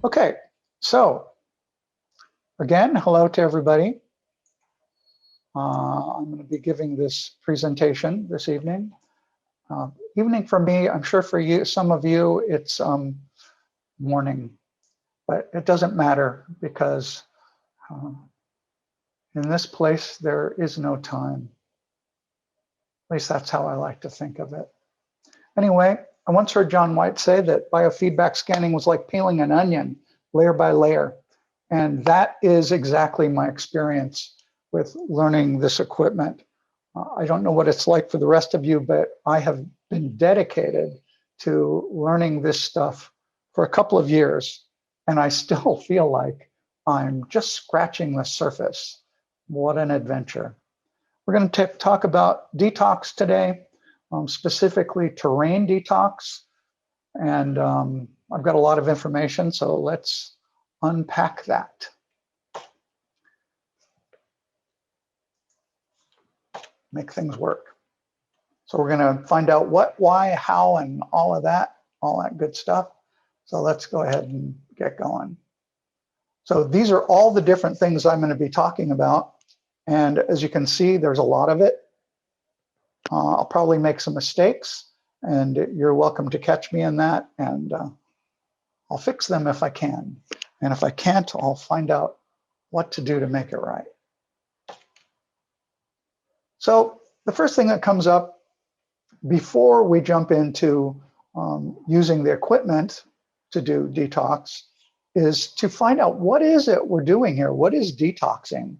Okay, so again, hello to everybody. I'm going to be giving this presentation this evening. Evening for me, I'm sure for you, some of you, it's morning, but it doesn't matter because in this place, there is no time. At least that's how I like to think of it. Anyway, I once heard John White say that biofeedback scanning was like peeling an onion layer by layer. And that is exactly my experience with learning this equipment. I don't know what it's like for the rest of you, but I have been dedicated to learning this stuff for a couple of years, and I still feel like I'm just scratching the surface. What an adventure. We're going to talk about detox today, specifically terrain detox. And I've got a lot of information, so let's unpack that. Make things work. So we're going to find out what, why, how, and all that good stuff. So let's go ahead and get going. So these are all the different things I'm going to be talking about. And as you can see, there's a lot of it. I'll probably make some mistakes, and you're welcome to catch me in that, and I'll fix them if I can. And if I can't, I'll find out what to do to make it right. So the first thing that comes up before we jump into using the equipment to do detox is to find out what is it we're doing here? What is detoxing?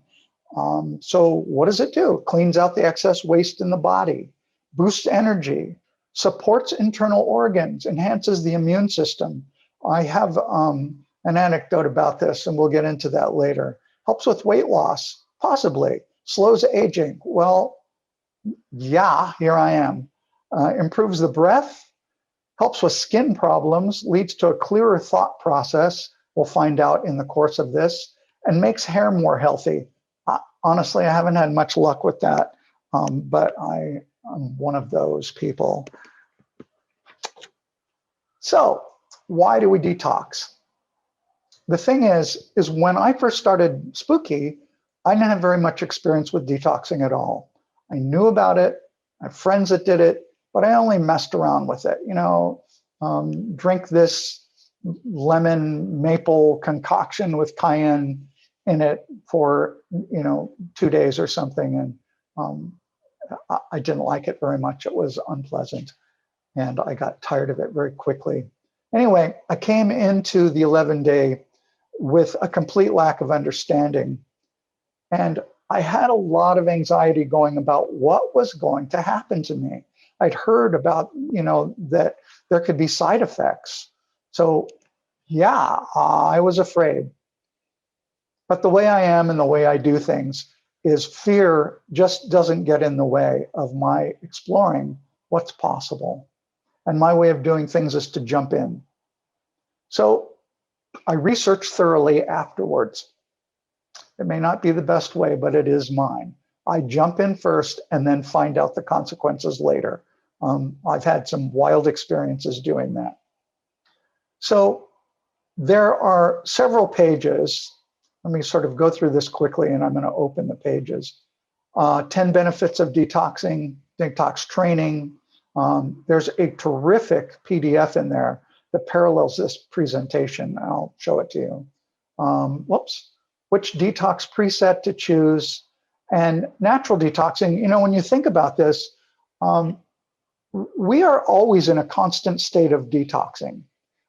So what does it do? It cleans out the excess waste in the body, boosts energy, supports internal organs, enhances the immune system. I have an anecdote about this, and we'll get into that later. Helps with weight loss, possibly. Slows aging. Well, yeah, here I am. Improves the breath, helps with skin problems, leads to a clearer thought process, we'll find out in the course of this, and makes hair more healthy. Honestly, I haven't had much luck with that, but I'm one of those people. So why do we detox? The thing is when I first started Spooky, I didn't have very much experience with detoxing at all. I knew about it, I have friends that did it, but I only messed around with it. You know, drink this lemon maple concoction with cayenne in it for 2 days or something, and I didn't like it very much. It was unpleasant, and I got tired of it very quickly. Anyway, I came into the 11-day with a complete lack of understanding, and I had a lot of anxiety going about what was going to happen to me. I'd heard about that there could be side effects, so yeah, I was afraid. But the way I am and the way I do things is fear just doesn't get in the way of my exploring what's possible. And my way of doing things is to jump in. So I researched thoroughly afterwards. It may not be the best way, but it is mine. I jump in first and then find out the consequences later. I've had some wild experiences doing that. So there are several pages. Let me sort of go through this quickly, and I'm going to open the pages. 10 benefits of detoxing, detox training. There's a terrific PDF in there that parallels this presentation. I'll show it to you. Which detox preset to choose, and natural detoxing. When you think about this, we are always in a constant state of detoxing.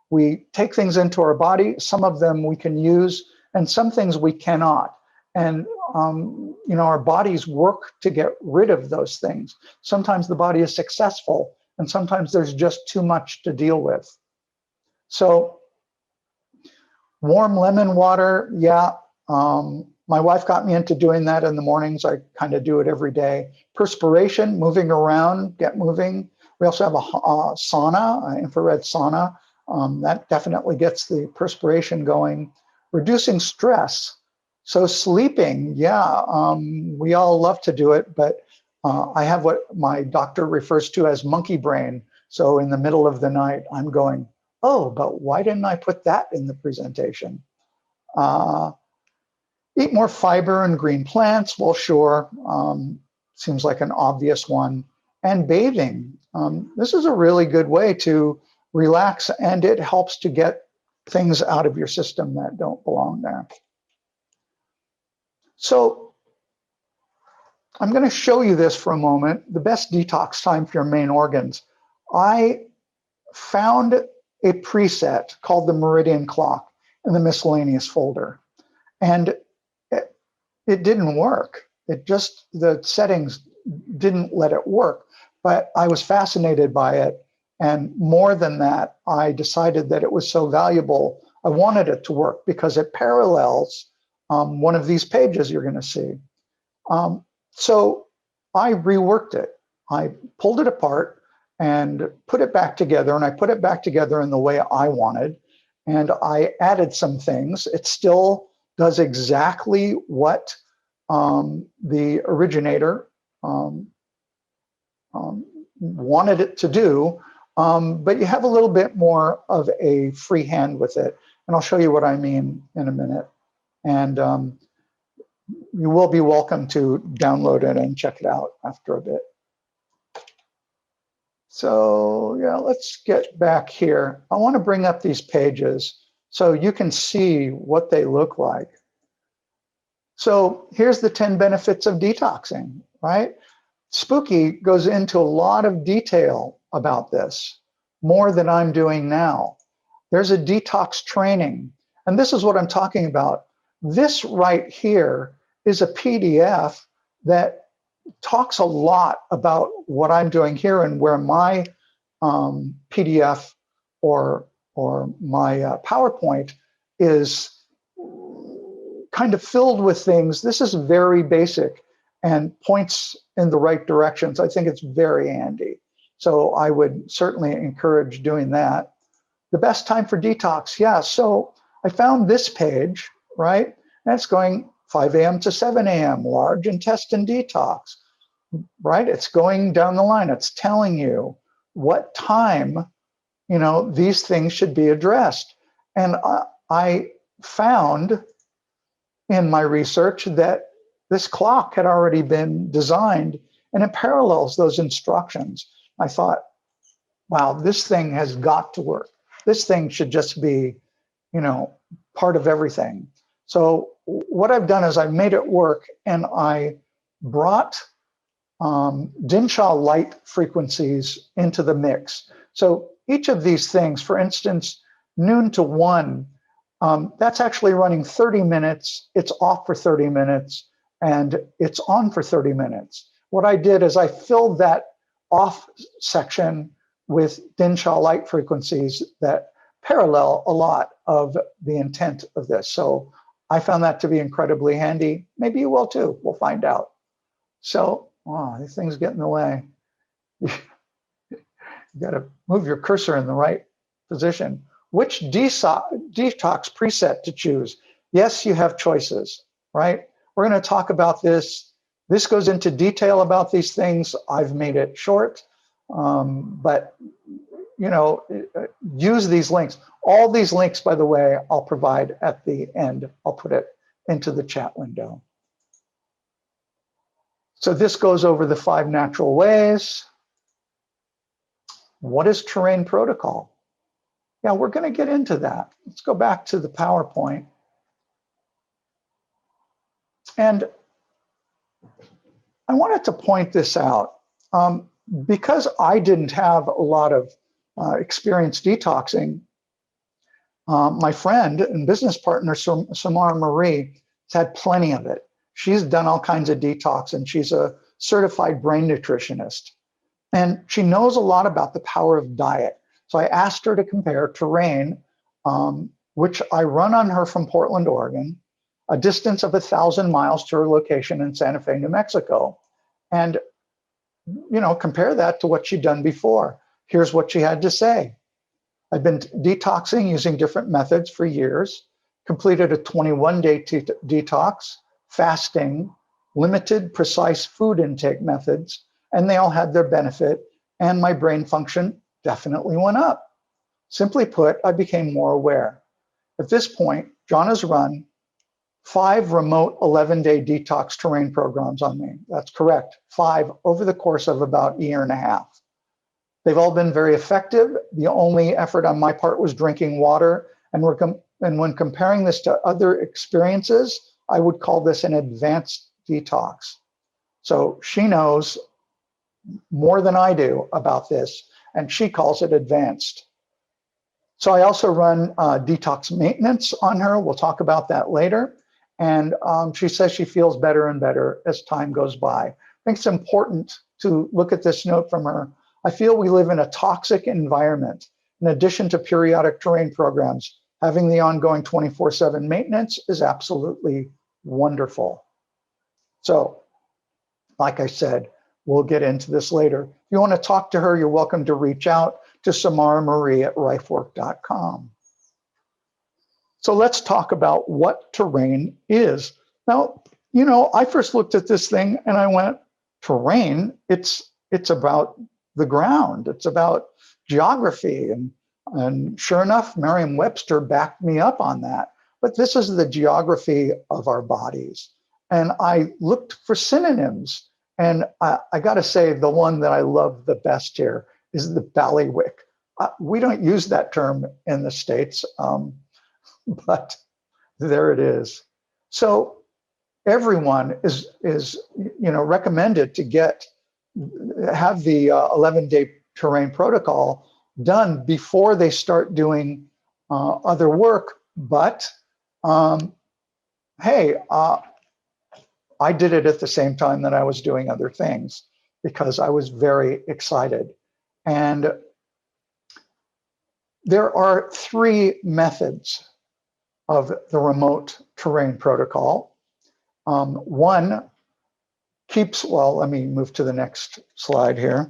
We take things into our body. Some of them we can use, and some things we cannot. And our bodies work to get rid of those things. Sometimes the body is successful, and sometimes there's just too much to deal with. So warm lemon water, yeah. My wife got me into doing that in the mornings. I kind of do it every day. Perspiration, moving around, get moving. We also have a sauna, an infrared sauna. That definitely gets the perspiration going. Reducing stress. So sleeping, yeah, we all love to do it, but I have what my doctor refers to as monkey brain. So in the middle of the night, I'm going, oh, but why didn't I put that in the presentation? Eat more fiber and green plants. Well, sure, seems like an obvious one. And bathing. This is a really good way to relax, and it helps to get things out of your system that don't belong there. So I'm going to show you this for a moment, the best detox time for your main organs. I found a preset called the Meridian Clock in the miscellaneous folder, and it didn't work. It just, the settings didn't let it work, but I was fascinated by it. And more than that, I decided that it was so valuable, I wanted it to work because it parallels one of these pages you're going to see. So I reworked it. I pulled it apart and put it back together, and I put it back together in the way I wanted. And I added some things. It still does exactly what the originator wanted it to do, but you have a little bit more of a free hand with it. And I'll show you what I mean in a minute. And you will be welcome to download it and check it out after a bit. So yeah, let's get back here. I want to bring up these pages so you can see what they look like. So here's the 10 benefits of detoxing, right? Spooky goes into a lot of detail about this, more than I'm doing now. There's a detox training, and this is what I'm talking about. This right here is a PDF that talks a lot about what I'm doing here and where my PDF or my PowerPoint is kind of filled with things. This is very basic and points in the right directions. I think it's very handy. So I would certainly encourage doing that. The best time for detox, yeah. So I found this page, right? And it's going 5 a.m. to 7 a.m., large intestine detox, right? It's going down the line. It's telling you what time, you know, these things should be addressed. And I found in my research that this clock had already been designed and it parallels those instructions. I thought, wow, this thing has got to work. This thing should just be, you know, part of everything. So what I've done is I made it work, and I brought Dinshaw light frequencies into the mix. So each of these things, for instance, noon to 1, that's actually running 30 minutes, it's off for 30 minutes, and it's on for 30 minutes. What I did is I filled that off section with Dinshaw light frequencies that parallel a lot of the intent of this. So I found that to be incredibly handy. Maybe you will too, we'll find out. So, oh, these things get in the way. You gotta move your cursor in the right position. Which detox preset to choose? Yes, you have choices, right? We're going to talk about this. This goes into detail about these things. I've made it short, but you know, use these links. All these links, by the way, I'll provide at the end. I'll put it into the chat window. So this goes over the 5 natural ways. What is terrain protocol? Yeah, we're going to get into that. Let's go back to the PowerPoint. And I wanted to point this out. Because I didn't have a lot of experience detoxing, my friend and business partner, Samara Marie, has had plenty of it. She's done all kinds of detox, and she's a certified brain nutritionist. And she knows a lot about the power of diet. So I asked her to compare terrain, which I run on her from Portland, Oregon, a distance of 1,000 miles to her location in Santa Fe, New Mexico. And, you know, compare that to what she'd done before. Here's what she had to say. I've been detoxing using different methods for years, completed a 21-day detox, fasting, limited, precise food intake methods, and they all had their benefit, and my brain function definitely went up. Simply put, I became more aware. At this point, John has run 5 remote 11-day detox terrain programs on me. That's correct, 5 over the course of about a year and a half. They've all been very effective. The only effort on my part was drinking water. And when comparing this to other experiences, I would call this an advanced detox. So she knows more than I do about this, and she calls it advanced. So I also run detox maintenance on her. We'll talk about that later. And she says she feels better and better as time goes by. I think it's important to look at this note from her. I feel we live in a toxic environment. In addition to periodic terrain programs, having the ongoing 24/7 maintenance is absolutely wonderful. So, like I said, we'll get into this later. If you want to talk to her, you're welcome to reach out to Samara Marie at rifework.com. So let's talk about what terrain is. Now, you know, I first looked at this thing and I went, terrain, it's about the ground, it's about geography. And sure enough, Merriam-Webster backed me up on that. But this is the geography of our bodies. And I looked for synonyms. And I got to say, the one that I love the best here is the bailiwick. We don't use that term in the States, but there it is. So everyone is recommended to have the 11-day terrain protocol done before they start doing other work. But hey, I did it at the same time that I was doing other things because I was very excited. And there are 3 methods of the remote terrain protocol. One keeps, well, let me move to the next slide here.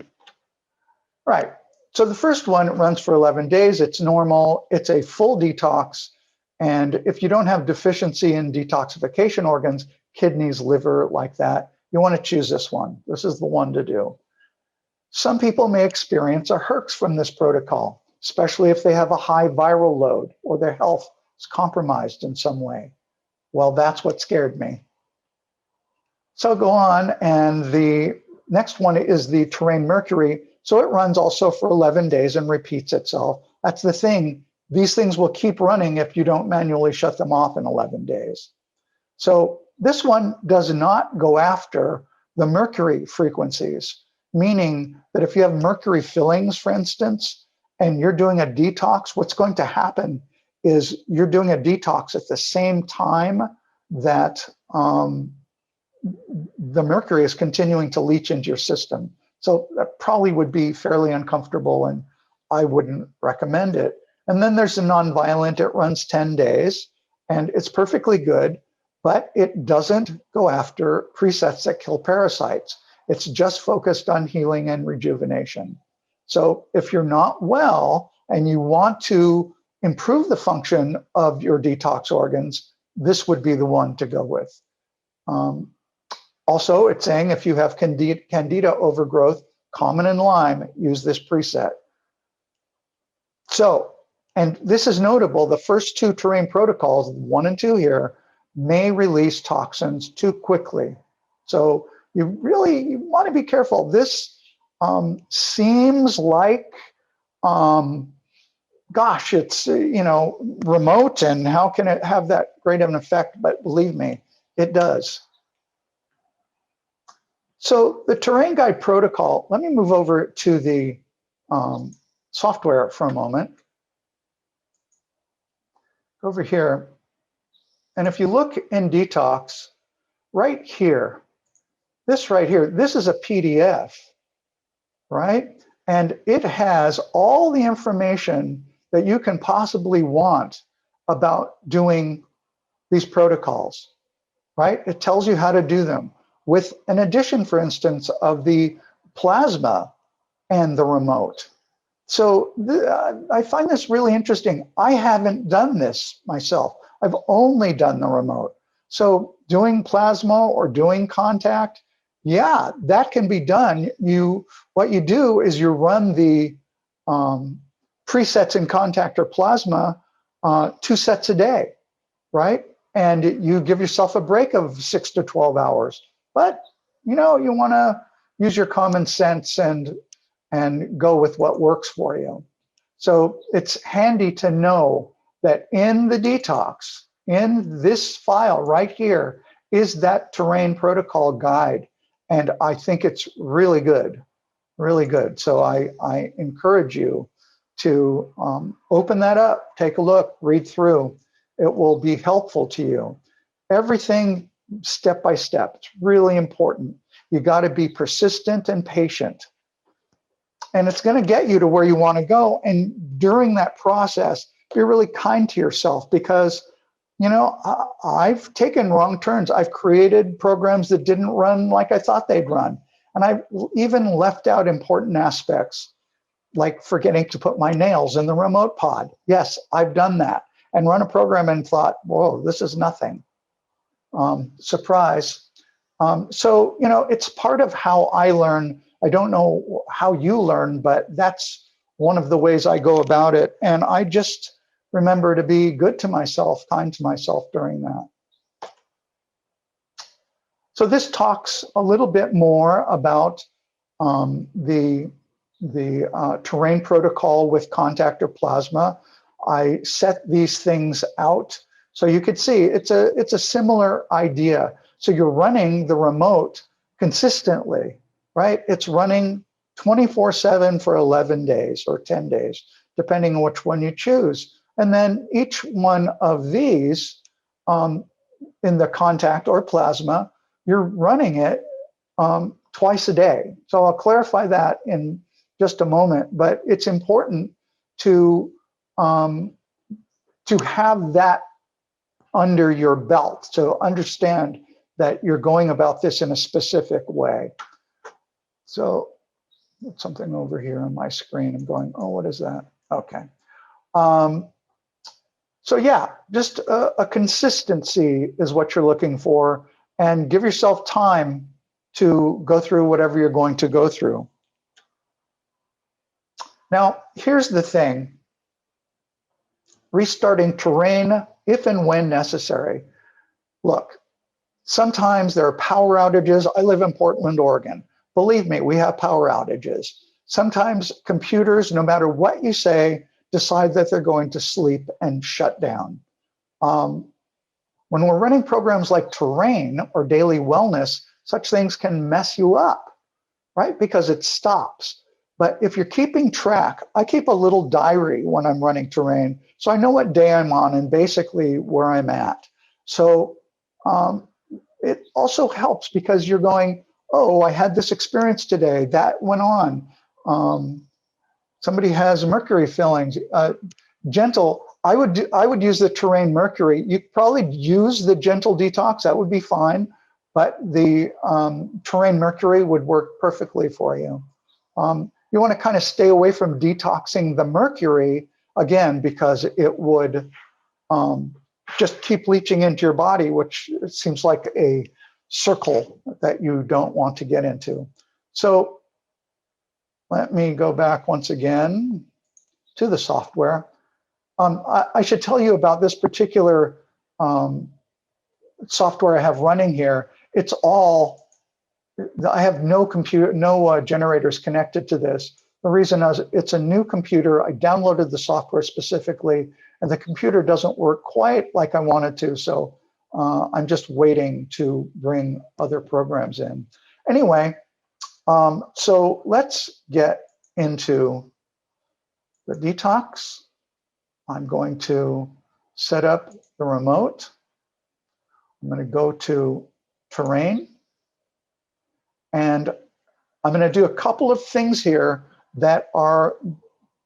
Right, so the first one runs for 11 days. It's normal, it's a full detox. And if you don't have deficiency in detoxification organs, kidneys, liver, like that, you want to choose this one. This is the one to do. Some people may experience a herx from this protocol, especially if they have a high viral load or their health is compromised in some way. Well, that's what scared me. So go on, and the next one is the terrain mercury. So it runs also for 11 days and repeats itself. That's the thing. These things will keep running if you don't manually shut them off in 11 days. So this one does not go after the mercury frequencies, meaning that if you have mercury fillings, for instance, and you're doing a detox, what's going to happen is you're doing a detox at the same time that the mercury is continuing to leach into your system. So that probably would be fairly uncomfortable, and I wouldn't recommend it. And then there's a nonviolent, it runs 10 days, and it's perfectly good, but it doesn't go after presets that kill parasites. It's just focused on healing and rejuvenation. So if you're not well and you want to improve the function of your detox organs, this would be the one to go with. Also, it's saying if you have candida overgrowth, common in Lyme, use this preset. So, and this is notable, the first 2 terrain protocols, 1 and 2 here, may release toxins too quickly. So you want to be careful. This seems like, gosh, it's remote, and how can it have that great of an effect? But believe me, it does. So the terrain guide protocol, let me move over to the software for a moment. Over here. And if you look in Detox, right here, this right here, this is a PDF, right? And it has all the information that you can possibly want about doing these protocols, right? It tells you how to do them with an addition, for instance, of the plasma and the remote. So I find this really interesting. I haven't done this myself. I've only done the remote. So doing plasma or doing contact, yeah, that can be done. What you do is you run the presets in contact or plasma, 2 sets a day, right? And you give yourself a break of 6 to 12 hours. But you want to use your common sense and go with what works for you. So it's handy to know that in the detox, in this file right here, is that terrain protocol guide. And I think it's really good, really good. So I encourage you to open that up, take a look, read through. It will be helpful to you. Everything step by step. It's really important. You got to be persistent and patient. And it's going to get you to where you want to go. And during that process, be really kind to yourself, because, I've taken wrong turns. I've created programs that didn't run like I thought they'd run. And I've even left out important aspects, like forgetting to put my nails in the remote pod. Yes, I've done that. And run a program and thought, whoa, this is nothing. Surprise. So, it's part of how I learn. I don't know how you learn, but that's one of the ways I go about it. And I just remember to be good to myself, kind to myself during that. So this talks a little bit more about the terrain protocol with contact or plasma. I set these things out so you could see it's a similar idea. So you're running the remote consistently, right? It's running 24/7 for 11 days or 10 days, depending on which one you choose. And then each one of these in the contact or plasma, you're running it twice a day. So I'll clarify that in just a moment, but it's important to have that under your belt, to understand that you're going about this in a specific way. So something over here on my screen, I'm going, oh, what is that? Okay. So yeah, just a consistency is what you're looking for, and give yourself time to go through whatever you're going to go through. Now, here's the thing. Restarting terrain if and when necessary. Look, sometimes there are power outages. I live in Portland, Oregon. Believe me, we have power outages. Sometimes computers, no matter what you say, decide that they're going to sleep and shut down. When we're running programs like terrain or daily wellness, such things can mess you up, right? Because it stops. But if you're keeping track, I keep a little diary when I'm running terrain, so I know what day I'm on and basically where I'm at. So it also helps because you're going, oh, I had this experience today, that went on. Somebody has mercury fillings. Gentle, I would use the terrain mercury. You probably use the gentle detox, that would be fine, but the terrain mercury would work perfectly for you. You want to kind of stay away from detoxing the mercury, again, because it would just keep leaching into your body, which seems like a circle that you don't want to get into. So let me go back once again to the software. I should tell you about this particular software I have running here. It's all, I have no generators connected to this. The reason is it's a new computer. I downloaded the software specifically, and the computer doesn't work quite like I want it to. So I'm just waiting to bring other programs in. Anyway, so let's get into the detox. I'm going to set up the remote. I'm going to go to terrain. And I'm going to do a couple of things here that are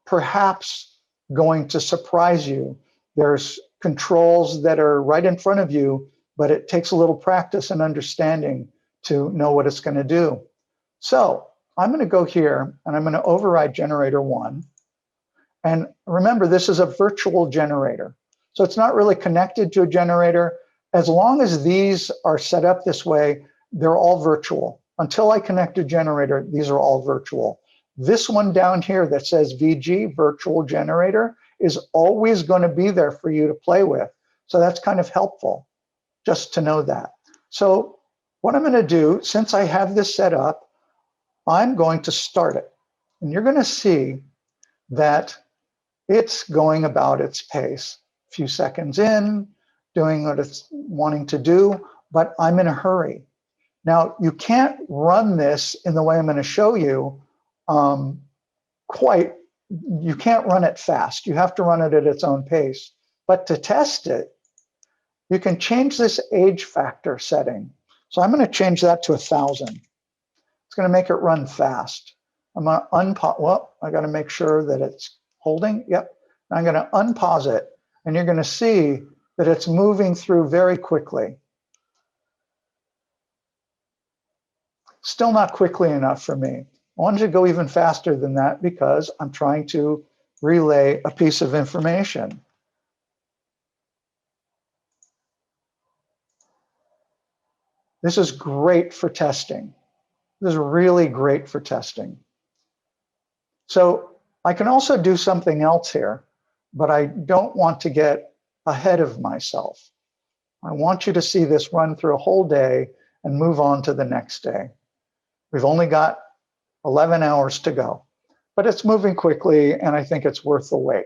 perhaps going to surprise you. There's controls that are right in front of you, but it takes a little practice and understanding to know what it's going to do. So I'm going to go here and I'm going to override generator 1. And remember, this is a virtual generator. So it's not really connected to a generator. As long as these are set up this way, they're all virtual. Until I connect a generator, these are all virtual. This one down here that says VG, virtual generator, is always going to be there for you to play with. So that's kind of helpful just to know that. So what I'm going to do, since I have this set up, I'm going to start it. And you're going to see that it's going about its pace. A few seconds in, doing what it's wanting to do, but I'm in a hurry. Now, you can't run this in the way I'm going to show you you can't run it fast. You have to run it at its own pace. But to test it, you can change this age factor setting. So I'm going to change that to 1,000. It's going to make it run fast. I'm going to unpause. Well, I got to make sure that it's holding. Yep. I'm going to unpause it, and you're going to see that it's moving through very quickly. Still not quickly enough for me. I wanted to go even faster than that because I'm trying to relay a piece of information. This is great for testing. This is really great for testing. So I can also do something else here, but I don't want to get ahead of myself. I want you to see this run through a whole day and move on to the next day. We've only got 11 hours to go, but it's moving quickly, and I think it's worth the wait.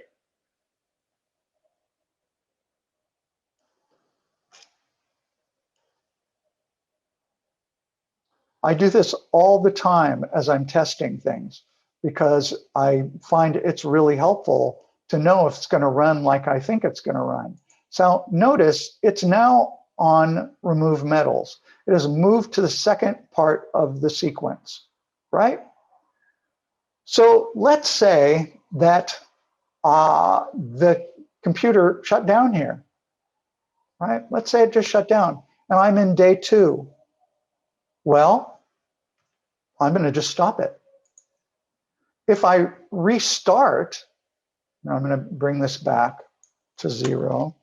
I do this all the time as I'm testing things because I find it's really helpful to know if it's going to run like I think it's going to run. So notice it's now on remove metals. It has moved to the second part of the sequence, right? So let's say that the computer shut down here, right? Let's say it just shut down and I'm in day 2. Well, I'm going to just stop it. If I restart, now I'm going to bring this back to 0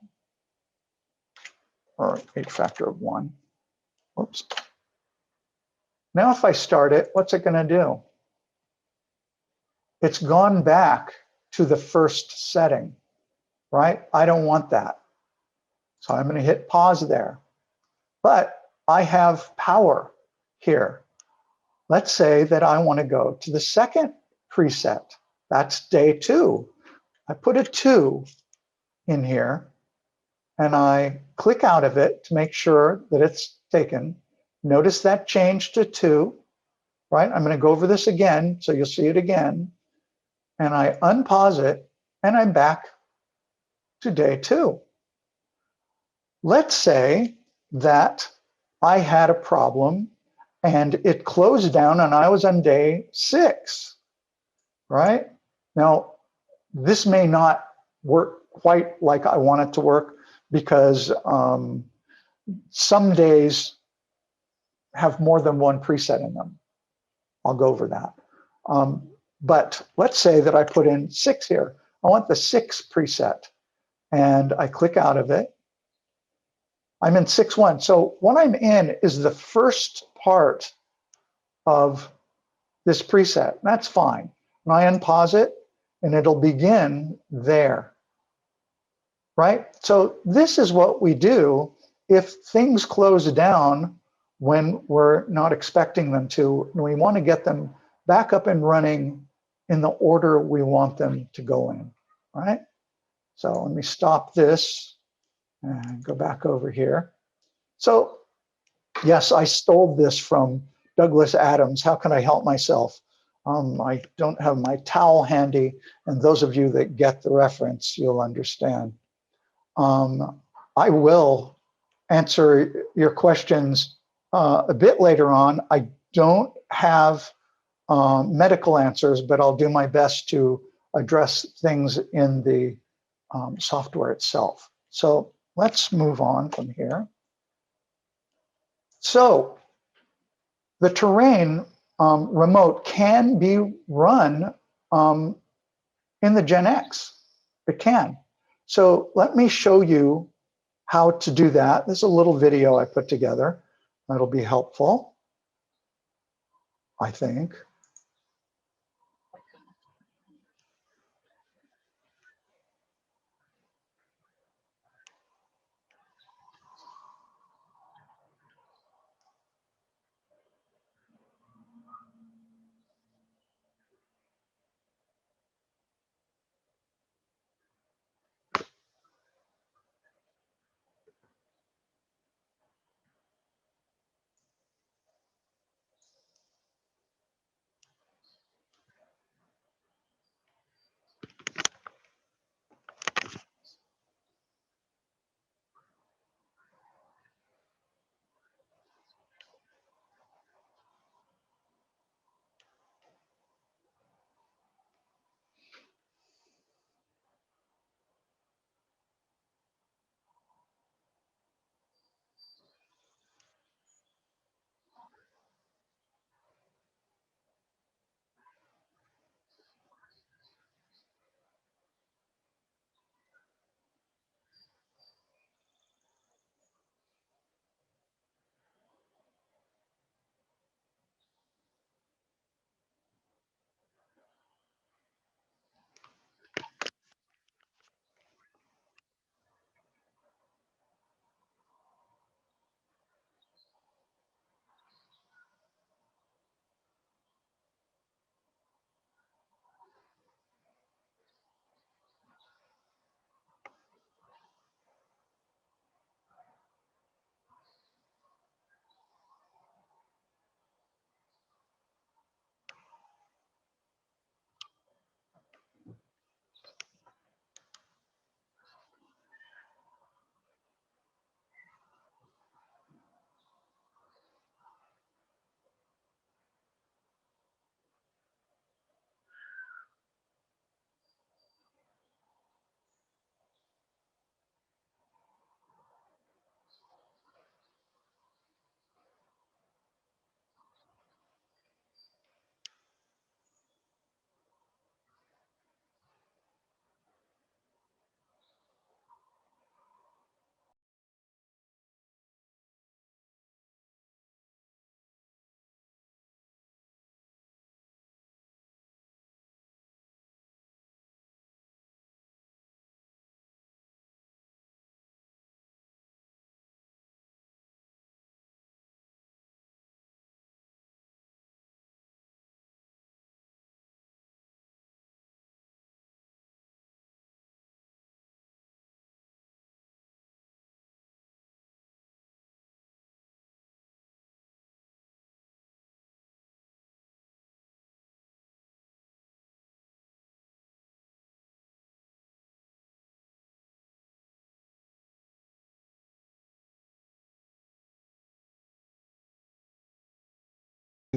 or age factor of 1. Whoops. Now if I start it, what's it going to do? It's gone back to the first setting, right? I don't want that. So I'm going to hit pause there. But I have power here. Let's say that I want to go to the second preset. That's day 2. I put a 2 in here and I click out of it to make sure that it's taken. Notice that changed to 2, right? I'm going to go over this again so you'll see it again. And I unpause it and I'm back to day 2. Let's say that I had a problem and it closed down and I was on day 6, right? Now, this may not work quite like I want it to work because some days have more than one preset in them. I'll go over that. But let's say that I put in 6 here. I want the 6th preset and I click out of it. I'm in 6.1. So what I'm in is the first part of this preset. That's fine. And I unpause it and it'll begin there, right? So this is what we do if things close down when we're not expecting them to, and we want to get them back up and running in the order we want them to go in, right? So let me stop this and go back over here. So yes, I stole this from Douglas Adams. How can I help myself? I don't have my towel handy, and those of you that get the reference, you'll understand. I will answer your questions a bit later on. I don't have medical answers, but I'll do my best to address things in the software itself. So let's move on from here. So the Terrain remote can be run in the Gen X. It can. So let me show you how to do that. There's a little video I put together that'll be helpful, I think.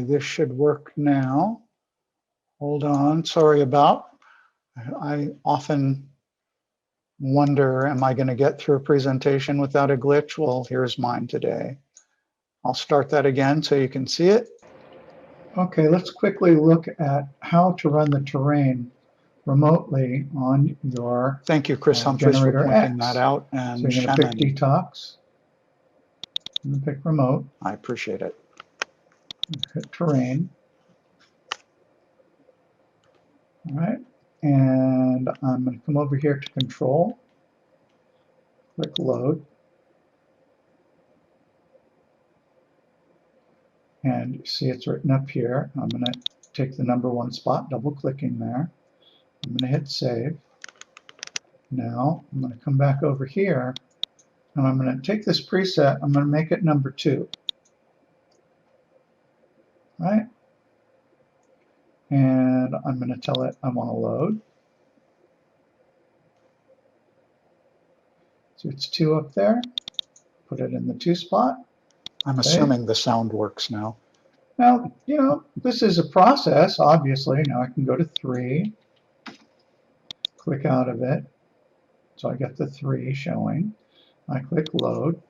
This should work now. Hold on, sorry about. I often wonder, am I going to get through a presentation without a glitch? Well, here's mine today. I'll start that again so you can see it. Okay, let's quickly look at how to run the terrain remotely on your Thank you, Chris Humphries, for generator pointing X. that out. And So you're going to pick Detox. I'm going to pick Remote. I appreciate it. Hit Terrain. All right. And I'm going to come over here to Control. Click Load. And you see it's written up here. I'm going to take the #1 spot, double-clicking there. I'm going to hit Save. Now I'm going to come back over here, and I'm going to take this preset. I'm going to make it #2. Right? And I'm going to tell it I want to load. So it's 2 up there. Put it in the 2 spot. I'm assuming the sound works now. Now, you know, this is a process, obviously. Now I can go to 3, click out of it. So I get the 3 showing. I click Load.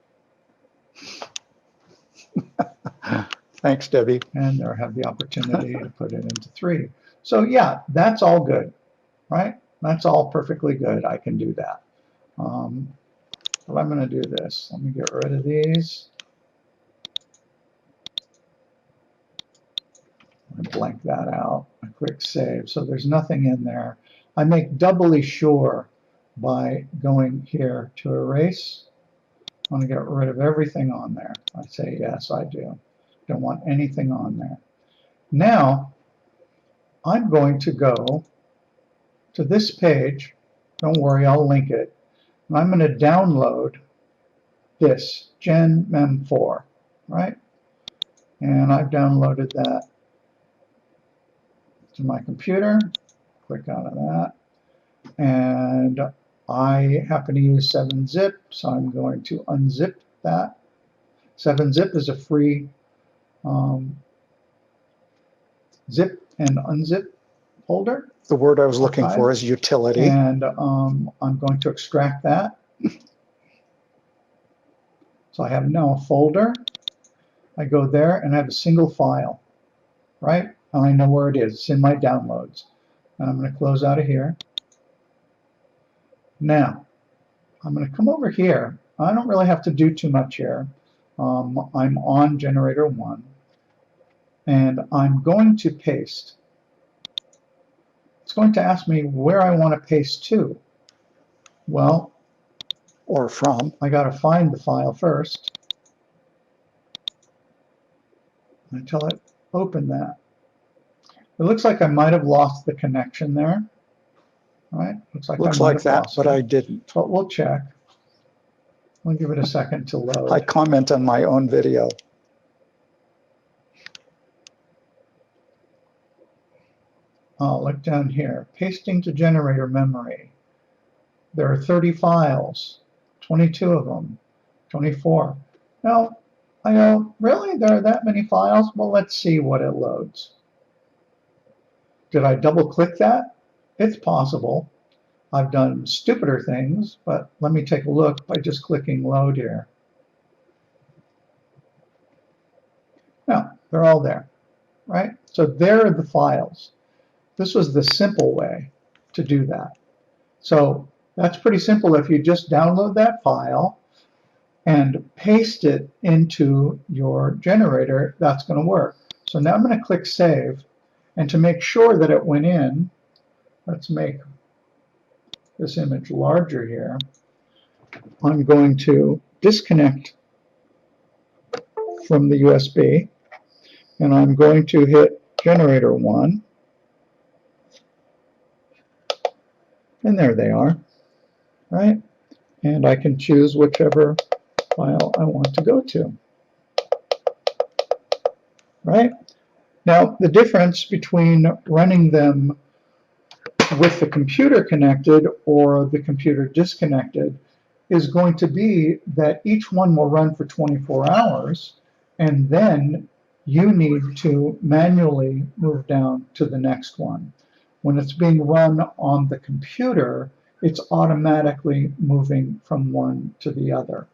Thanks, Debbie. And there I have the opportunity to put it into 3. So yeah, that's all good, right? That's all perfectly good. I can do that. But I'm going to do this. Let me get rid of these. I blank that out. I click Save. So there's nothing in there. I make doubly sure by going here to Erase. I want to get rid of everything on there. I say yes, I do. Don't want anything on there. Now, I'm going to go to this page. Don't worry, I'll link it. And I'm going to download this Gen Mem 4, right? And I've downloaded that to my computer. Click out of that. And I happen to use 7-zip, so I'm going to unzip that. 7-zip is a free zip and unzip folder. The word I was looking for is utility. And I'm going to extract that. So I have now a folder. I go there and I have a single file, right? And I know where it is. It's in my downloads. And I'm going to close out of here. Now, I'm going to come over here. I don't really have to do too much here. I'm on generator 1. And I'm going to paste. It's going to ask me where I want to paste to. Well, or from. I got to find the file first. I tell it, open that. It looks like I might have lost the connection there. Right? Looks like that, but I didn't. But we'll check. I'll give it a second to load. I comment on my own video. Oh, look down here. Pasting to generator memory. There are 30 files, 22 of them, 24. Now, I go, really? There are that many files? Well, let's see what it loads. Did I double click that? It's possible. I've done stupider things, but let me take a look by just clicking load here. Now, they're all there, right? So there are the files. This was the simple way to do that. So that's pretty simple. If you just download that file and paste it into your generator, that's going to work. So now I'm going to click Save. And to make sure that it went in, let's make this image larger here. I'm going to disconnect from the USB, and I'm going to hit generator 1. And there they are, right? And I can choose whichever file I want to go to, right? Now, the difference between running them with the computer connected or the computer disconnected is going to be that each one will run for 24 hours, and then you need to manually move down to the next one. When it's being run on the computer, it's automatically moving from one to the other.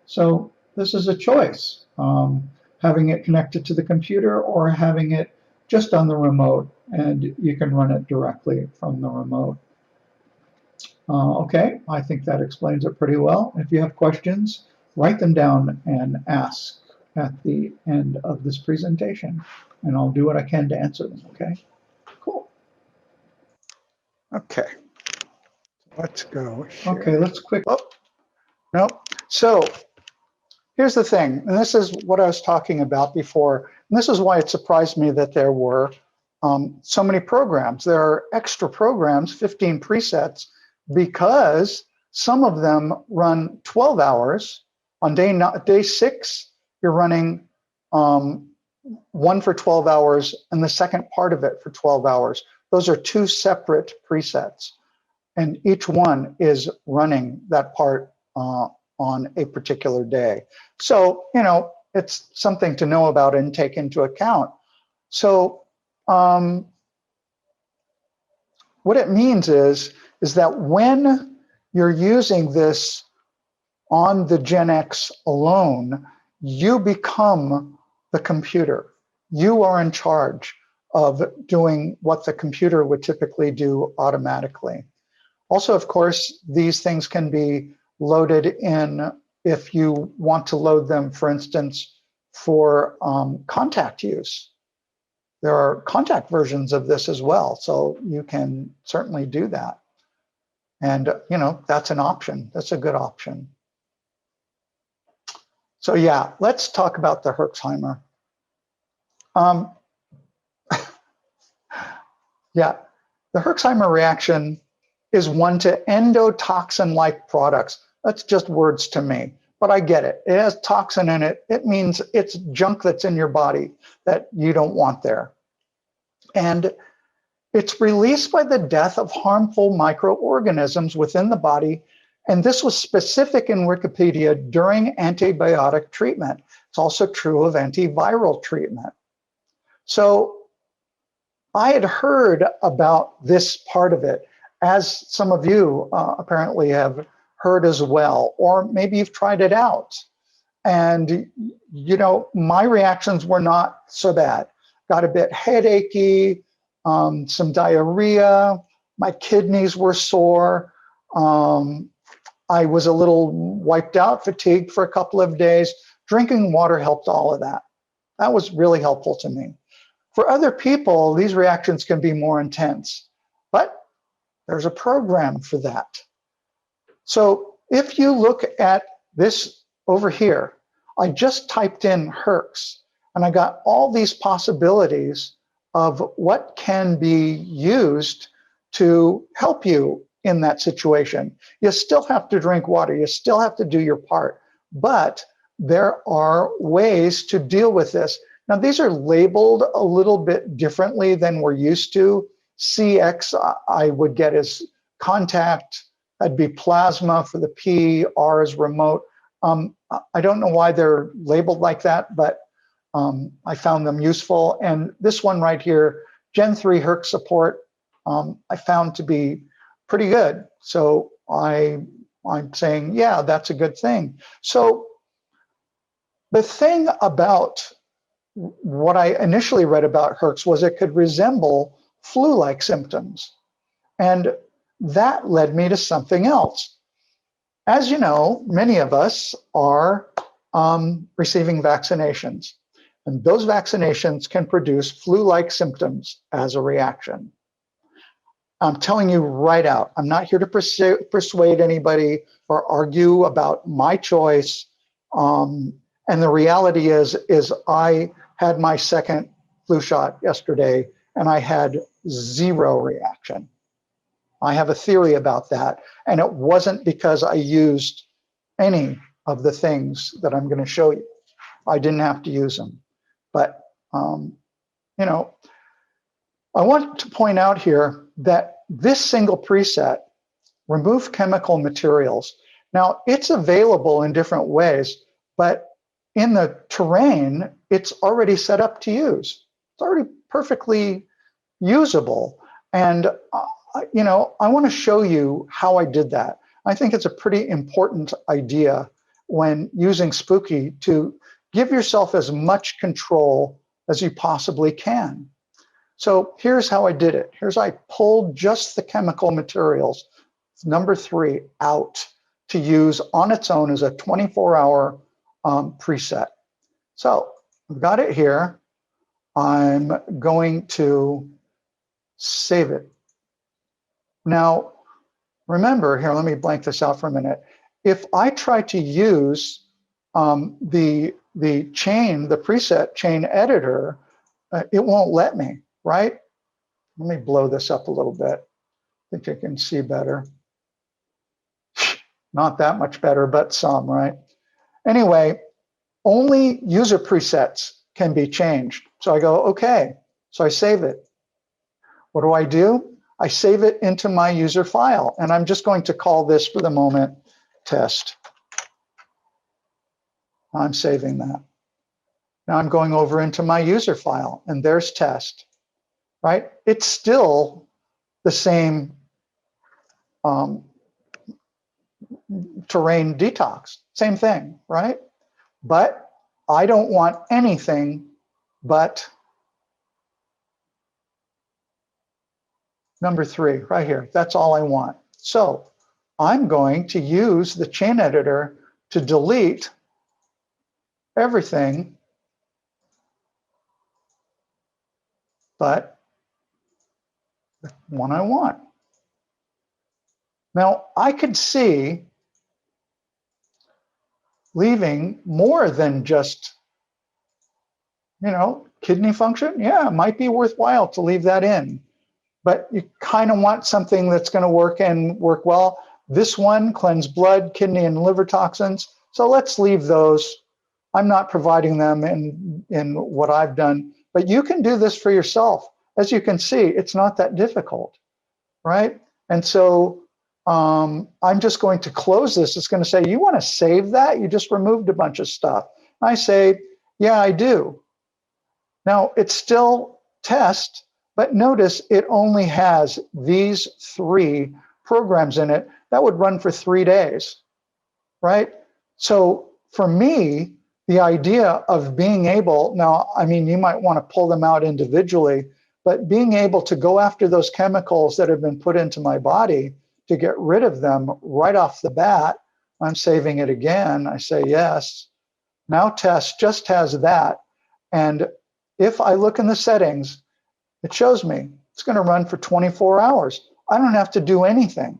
So this is a choice, having it connected to the computer or having it just on the remote, and you can run it directly from the remote. Okay, I think that explains it pretty well. If you have questions, write them down and ask at the end of this presentation, and I'll do what I can to answer them, okay? Cool. Okay. Let's go here. Okay, let's quick. Oh, no. So here's the thing, and this is what I was talking about before, and this is why it surprised me that there were so many programs. There are extra programs, 15 presets, because some of them run 12 hours. On day 6, you're running one for 12 hours and the second part of it for 12 hours. Those are 2 separate presets, and each one is running that part on a particular day. So, you know, it's something to know about and take into account. So what it means is that when you're using this on the Gen X alone, you become the computer. You are in charge of doing what the computer would typically do automatically. Also, of course, these things can be loaded in if you want to load them, for instance, for contact use. There are contact versions of this as well, so you can certainly do that. And, you know, that's an option. That's a good option. So yeah, let's talk about the Herxheimer. Yeah, the Herxheimer reaction is one to endotoxin-like products. That's just words to me, but I get it. It has toxin in it. It means it's junk that's in your body that you don't want there. And it's released by the death of harmful microorganisms within the body. And this was specific in Wikipedia during antibiotic treatment. It's also true of antiviral treatment. So I had heard about this part of it, as some of you apparently have heard as well, or maybe you've tried it out. And, you know, my reactions were not so bad. Got a bit headachy, some diarrhea, my kidneys were sore. I was a little wiped out, fatigued for a couple of days. Drinking water helped all of that. That was really helpful to me. For other people, these reactions can be more intense, but there's a program for that. So if you look at this over here, I just typed in Herx, and I got all these possibilities of what can be used to help you in that situation. You still have to drink water, you still have to do your part, but there are ways to deal with this. Now, these are labeled a little bit differently than we're used to. CX I would get as contact, that'd be plasma for the P, R is remote. I don't know why they're labeled like that, but I found them useful. And this one right here, Gen 3 Herx support, I found to be pretty good. So I'm saying, yeah, that's a good thing. So the thing about what I initially read about Herx was it could resemble flu-like symptoms. And that led me to something else. As you know, many of us are receiving vaccinations, and those vaccinations can produce flu-like symptoms as a reaction. I'm telling you right out, I'm not here to persuade anybody or argue about my choice. And the reality is I had my second flu shot yesterday, and I had 0 reaction. I have a theory about that, and it wasn't because I used any of the things that I'm going to show you. I didn't have to use them. But, you know, I want to point out here that this single preset, remove chemical materials. Now, it's available in different ways, but in the terrain, it's already set up to use. It's already perfectly usable. And, I want to show you how I did that. I think it's a pretty important idea when using Spooky to give yourself as much control as you possibly can. So here's how I did it. I pulled just the chemical materials, number 3, out to use on its own as a 24-hour preset. So I've got it here. I'm going to save it. Now, remember here, let me blank this out for a minute. If I try to use the preset chain editor, it won't let me, right? Let me blow this up a little bit. I think you can see better. Not that much better, but some, right? Anyway, only user presets can be changed. So I go, okay, so I save it. What do? I save it into my user file, and I'm just going to call this for the moment test. I'm saving that. Now I'm going over into my user file, and there's test, right? It's still the same terrain detox, same thing, right? But I don't want anything but number 3 right here. That's all I want. So I'm going to use the chain editor to delete everything but the one I want. Now I could see leaving more than just, kidney function. Yeah, it might be worthwhile to leave that in, but you kind of want something that's going to work well. This one, cleanse blood, kidney, and liver toxins. So let's leave those. I'm not providing them in what I've done, but you can do this for yourself. As you can see, it's not that difficult, right? And so I'm just going to close this. It's going to say, you want to save that? You just removed a bunch of stuff. I say, yeah, I do. Now it's still test, but notice it only has these 3 programs in it that would run for 3 days, right? So for me, the idea of being able, now, you might want to pull them out individually, but being able to go after those chemicals that have been put into my body to get rid of them right off the bat, I'm saving it again. I say yes. Now test just has that. And if I look in the settings, it shows me it's going to run for 24 hours. I don't have to do anything.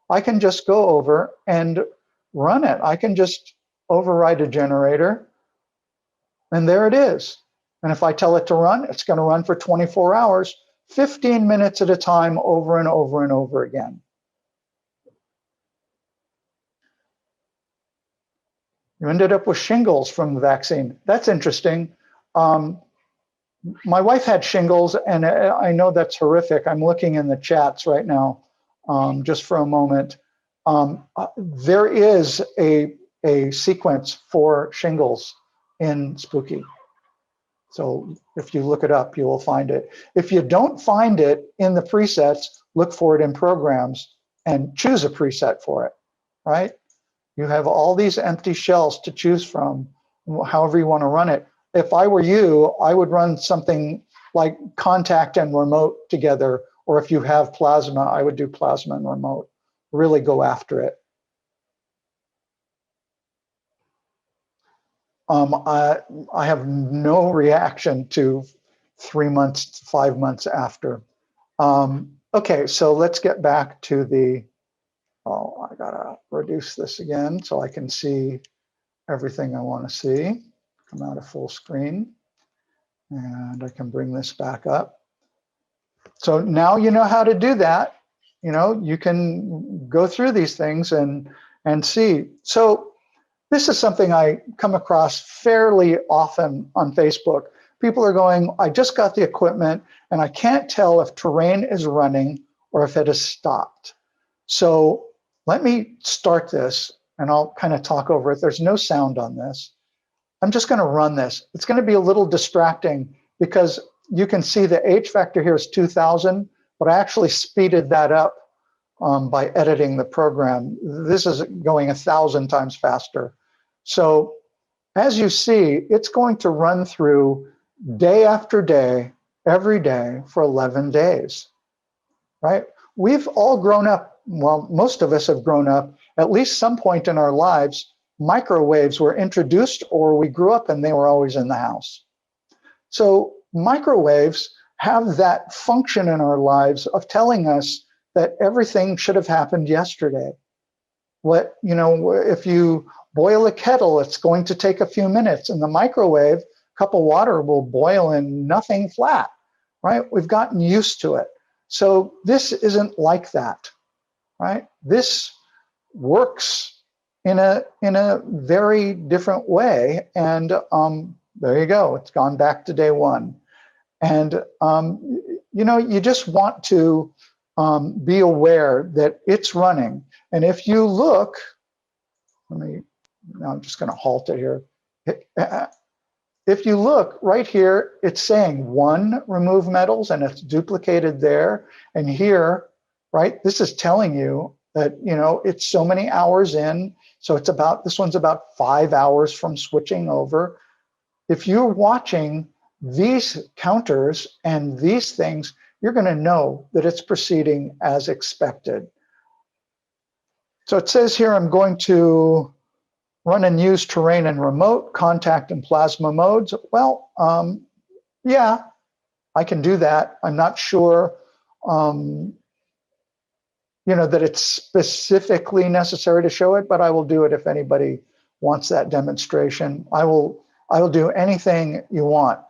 I can just go over and run it. I can just override a generator, and there it is. And if I tell it to run, it's going to run for 24 hours, 15 minutes at a time, over and over and over again. You ended up with shingles from the vaccine. That's interesting. My wife had shingles, and I know that's horrific. I'm looking in the chats right now, just for a moment. There is a sequence for shingles in Spooky. So if you look it up, you will find it. If you don't find it in the presets, look for it in programs and choose a preset for it, right? You have all these empty shells to choose from, however you want to run it. If I were you, I would run something like contact and remote together, or if you have plasma, I would do plasma and remote. Really go after it. I have no reaction to 3 months, 5 months after. Okay, so let's get back to the, I gotta reduce this again so I can see everything I want to see. Come out of full screen, and I can bring this back up. So now you know how to do that. You can go through these things and see. So this is something I come across fairly often on Facebook. People are going, I just got the equipment and I can't tell if terrain is running or if it has stopped. So let me start this and I'll kind of talk over it. There's no sound on this. I'm just going to run this. It's going to be a little distracting because you can see the H factor here is 2000, but I actually speeded that up by editing the program. This is going 1,000 times faster. So as you see, it's going to run through day after day, every day for 11 days, right? We've all grown up, well, most of us have grown up at least some point in our lives. Microwaves were introduced or we grew up and they were always in the house. So microwaves have that function in our lives of telling us that everything should have happened yesterday. What, you know, if you boil a kettle, it's going to take a few minutes. In the microwave, a cup of water will boil in nothing flat, right? We've gotten used to it. So this isn't like that, right? This works in a very different way. And there you go. It's gone back to day one. And, you know, you just want to be aware that it's running. And if you look, I'm just going to halt it here. If you look right here, it's saying 1, remove metals, and it's duplicated there. And here, right, this is telling you that, you know, it's so many hours in. So it's about, this one's about 5 hours from switching over. If you're watching these counters and these things, you're going to know that it's proceeding as expected. So it says here, I'm going to run and use terrain and remote, contact and plasma modes. Well, yeah, I can do that. I'm not sure, you know, that it's specifically necessary to show it, but I will do it if anybody wants that demonstration. I will do anything you want.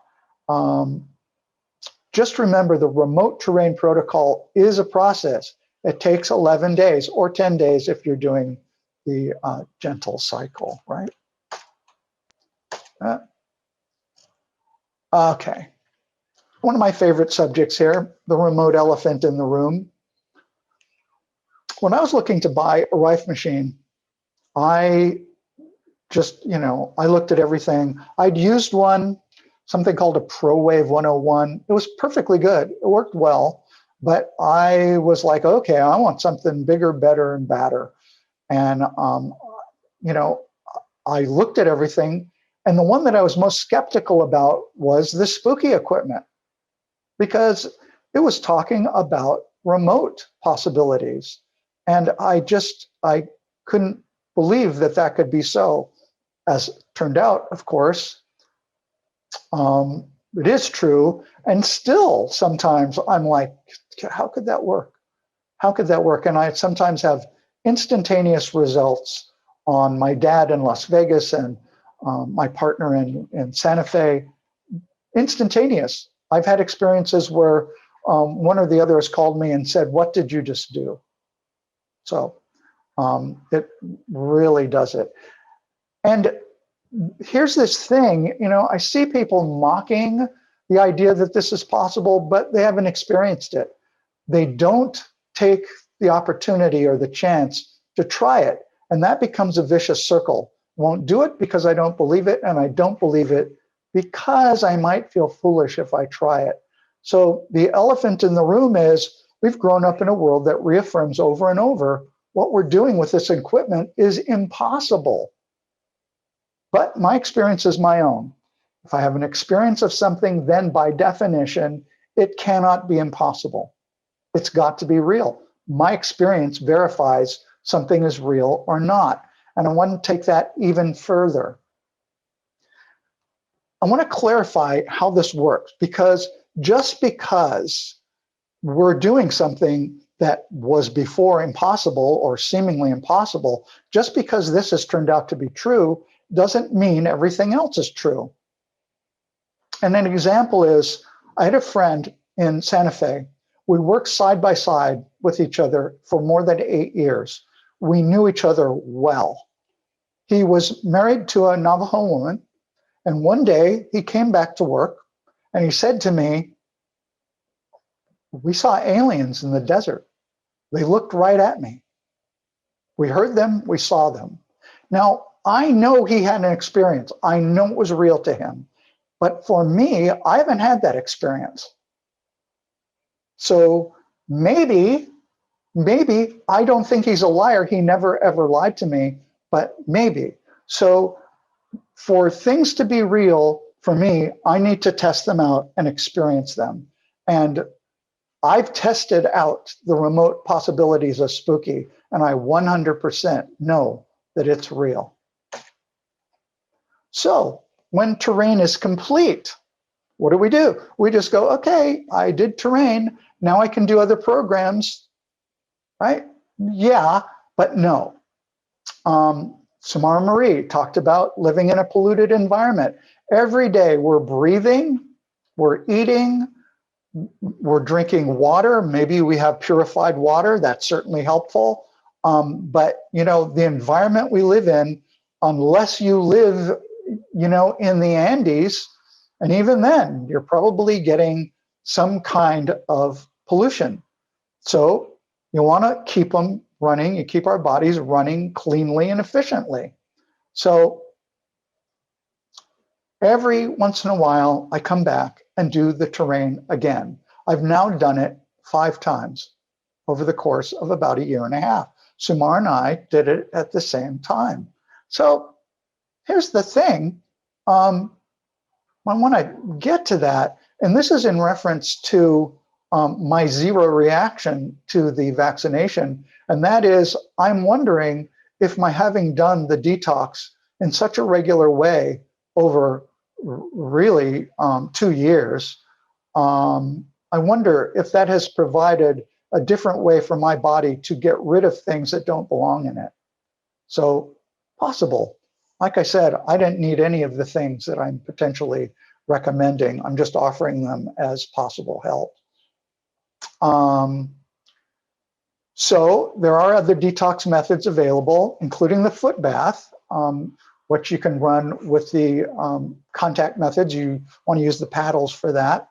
Just remember, the remote terrain protocol is a process. It takes 11 days or 10 days if you're doing the gentle cycle, right? Okay. One of my favorite subjects here, the remote elephant in the room. When I was looking to buy a Rife machine, I just, you know, I looked at everything. I'd used one, something called a ProWave 101. It was perfectly good. It worked well, but I was like, okay, I want something bigger, better, and badder. And, you know, I looked at everything, and the one that I was most skeptical about was the Spooky equipment, because it was talking about remote possibilities. And I couldn't believe that that could be so. As it turned out, of course, it is true. And still, sometimes I'm like, how could that work? How could that work? And I sometimes have instantaneous results on my dad in Las Vegas and my partner in Santa Fe. Instantaneous. I've had experiences where one or the other has called me and said, what did you just do? So it really does it. And here's this thing, you know, I see people mocking the idea that this is possible, but they haven't experienced it. They don't take the opportunity or the chance to try it. And that becomes a vicious circle. Won't do it because I don't believe it, and I don't believe it because I might feel foolish if I try it. So the elephant in the room is we've grown up in a world that reaffirms over and over what we're doing with this equipment is impossible. But my experience is my own. If I have an experience of something, then by definition, it cannot be impossible. It's got to be real. My experience verifies something is real or not. And I want to take that even further. I want to clarify how this works, because just because we're doing something that was before impossible or seemingly impossible, just because this has turned out to be true, doesn't mean everything else is true. And an example is, I had a friend in Santa Fe. We worked side by side with each other for more than 8 years. We knew each other well. He was married to a Navajo woman, and one day he came back to work and he said to me, we saw aliens in the desert. They looked right at me. We heard them, we saw them. Now, I know he had an experience. I know it was real to him. But for me, I haven't had that experience. So maybe I don't think he's a liar. He never ever lied to me, but maybe. So for things to be real, for me, I need to test them out and experience them. And I've tested out the remote possibilities of spooky, and I 100% know that it's real. So when terrain is complete, what do? We just go, okay, I did terrain. Now I can do other programs, right? Yeah, but no. Samara Marie talked about living in a polluted environment. Every day we're breathing, we're eating, we're drinking water. Maybe we have purified water. That's certainly helpful. But you know, the environment we live in, unless you live, you know, in the Andes, and even then, you're probably getting some kind of pollution. So you want to keep them running. You keep our bodies running cleanly and efficiently. So every once in a while, I come back and do the terrain again. I've now done it 5 times over the course of about 1.5 years. Sumar and I did it at the same time. So here's the thing. When I get to that, and this is in reference to my zero reaction to the vaccination, and that is, I'm wondering if my having done the detox in such a regular way over really 2 years, I wonder if that has provided a different way for my body to get rid of things that don't belong in it. So possible. Like I said, I didn't need any of the things that I'm potentially recommending. I'm just offering them as possible help. So there are other detox methods available, including the foot bath, which you can run with the contact methods. You want to use the paddles for that.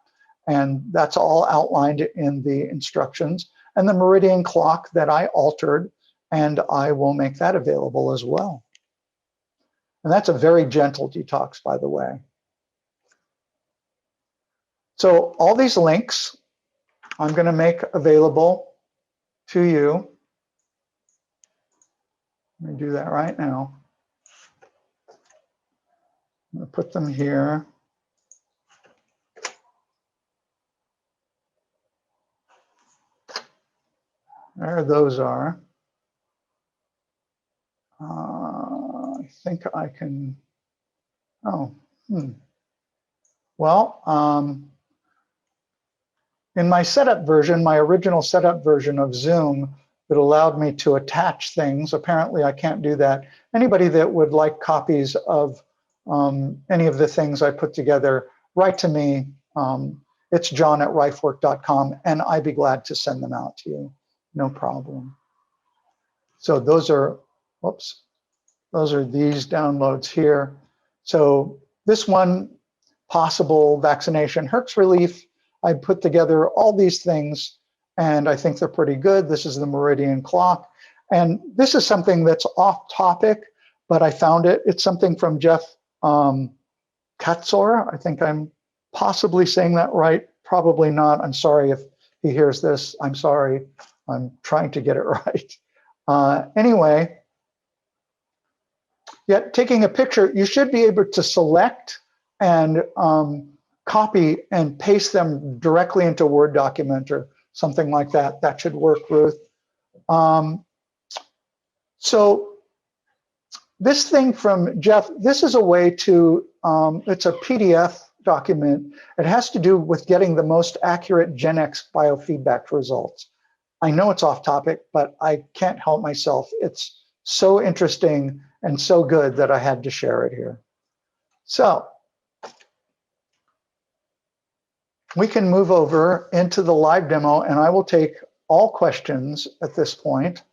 And that's all outlined in the instructions. And the meridian clock that I altered, and I will make that available as well. And that's a very gentle detox, by the way. So all these links I'm going to make available to you. Let me do that right now. I'm going to put them here. There those are. I think I can, Well, in my setup version, my original setup version of Zoom, that allowed me to attach things. Apparently I can't do that. Anybody that would like copies of any of the things I put together, write to me. It's john@rifework.com, and I'd be glad to send them out to you. No problem. So those are, whoops, those are these downloads here. So this one, possible vaccination Herx relief, I put together all these things, and I think they're pretty good. This is the meridian clock. And this is something that's off topic, but I found it. It's something from Jeff Katzor. I think I'm possibly saying that right. Probably not. I'm sorry if he hears this. I'm sorry. I'm trying to get it right. Anyway, yet taking a picture, you should be able to select and copy and paste them directly into a Word document or something like that. That should work, Ruth. So this thing from Jeff, this is a way to, it's a PDF document. It has to do with getting the most accurate Gen X biofeedback results. I know it's off topic, but I can't help myself. It's so interesting and so good that I had to share it here. So we can move over into the live demo, and I will take all questions at this point,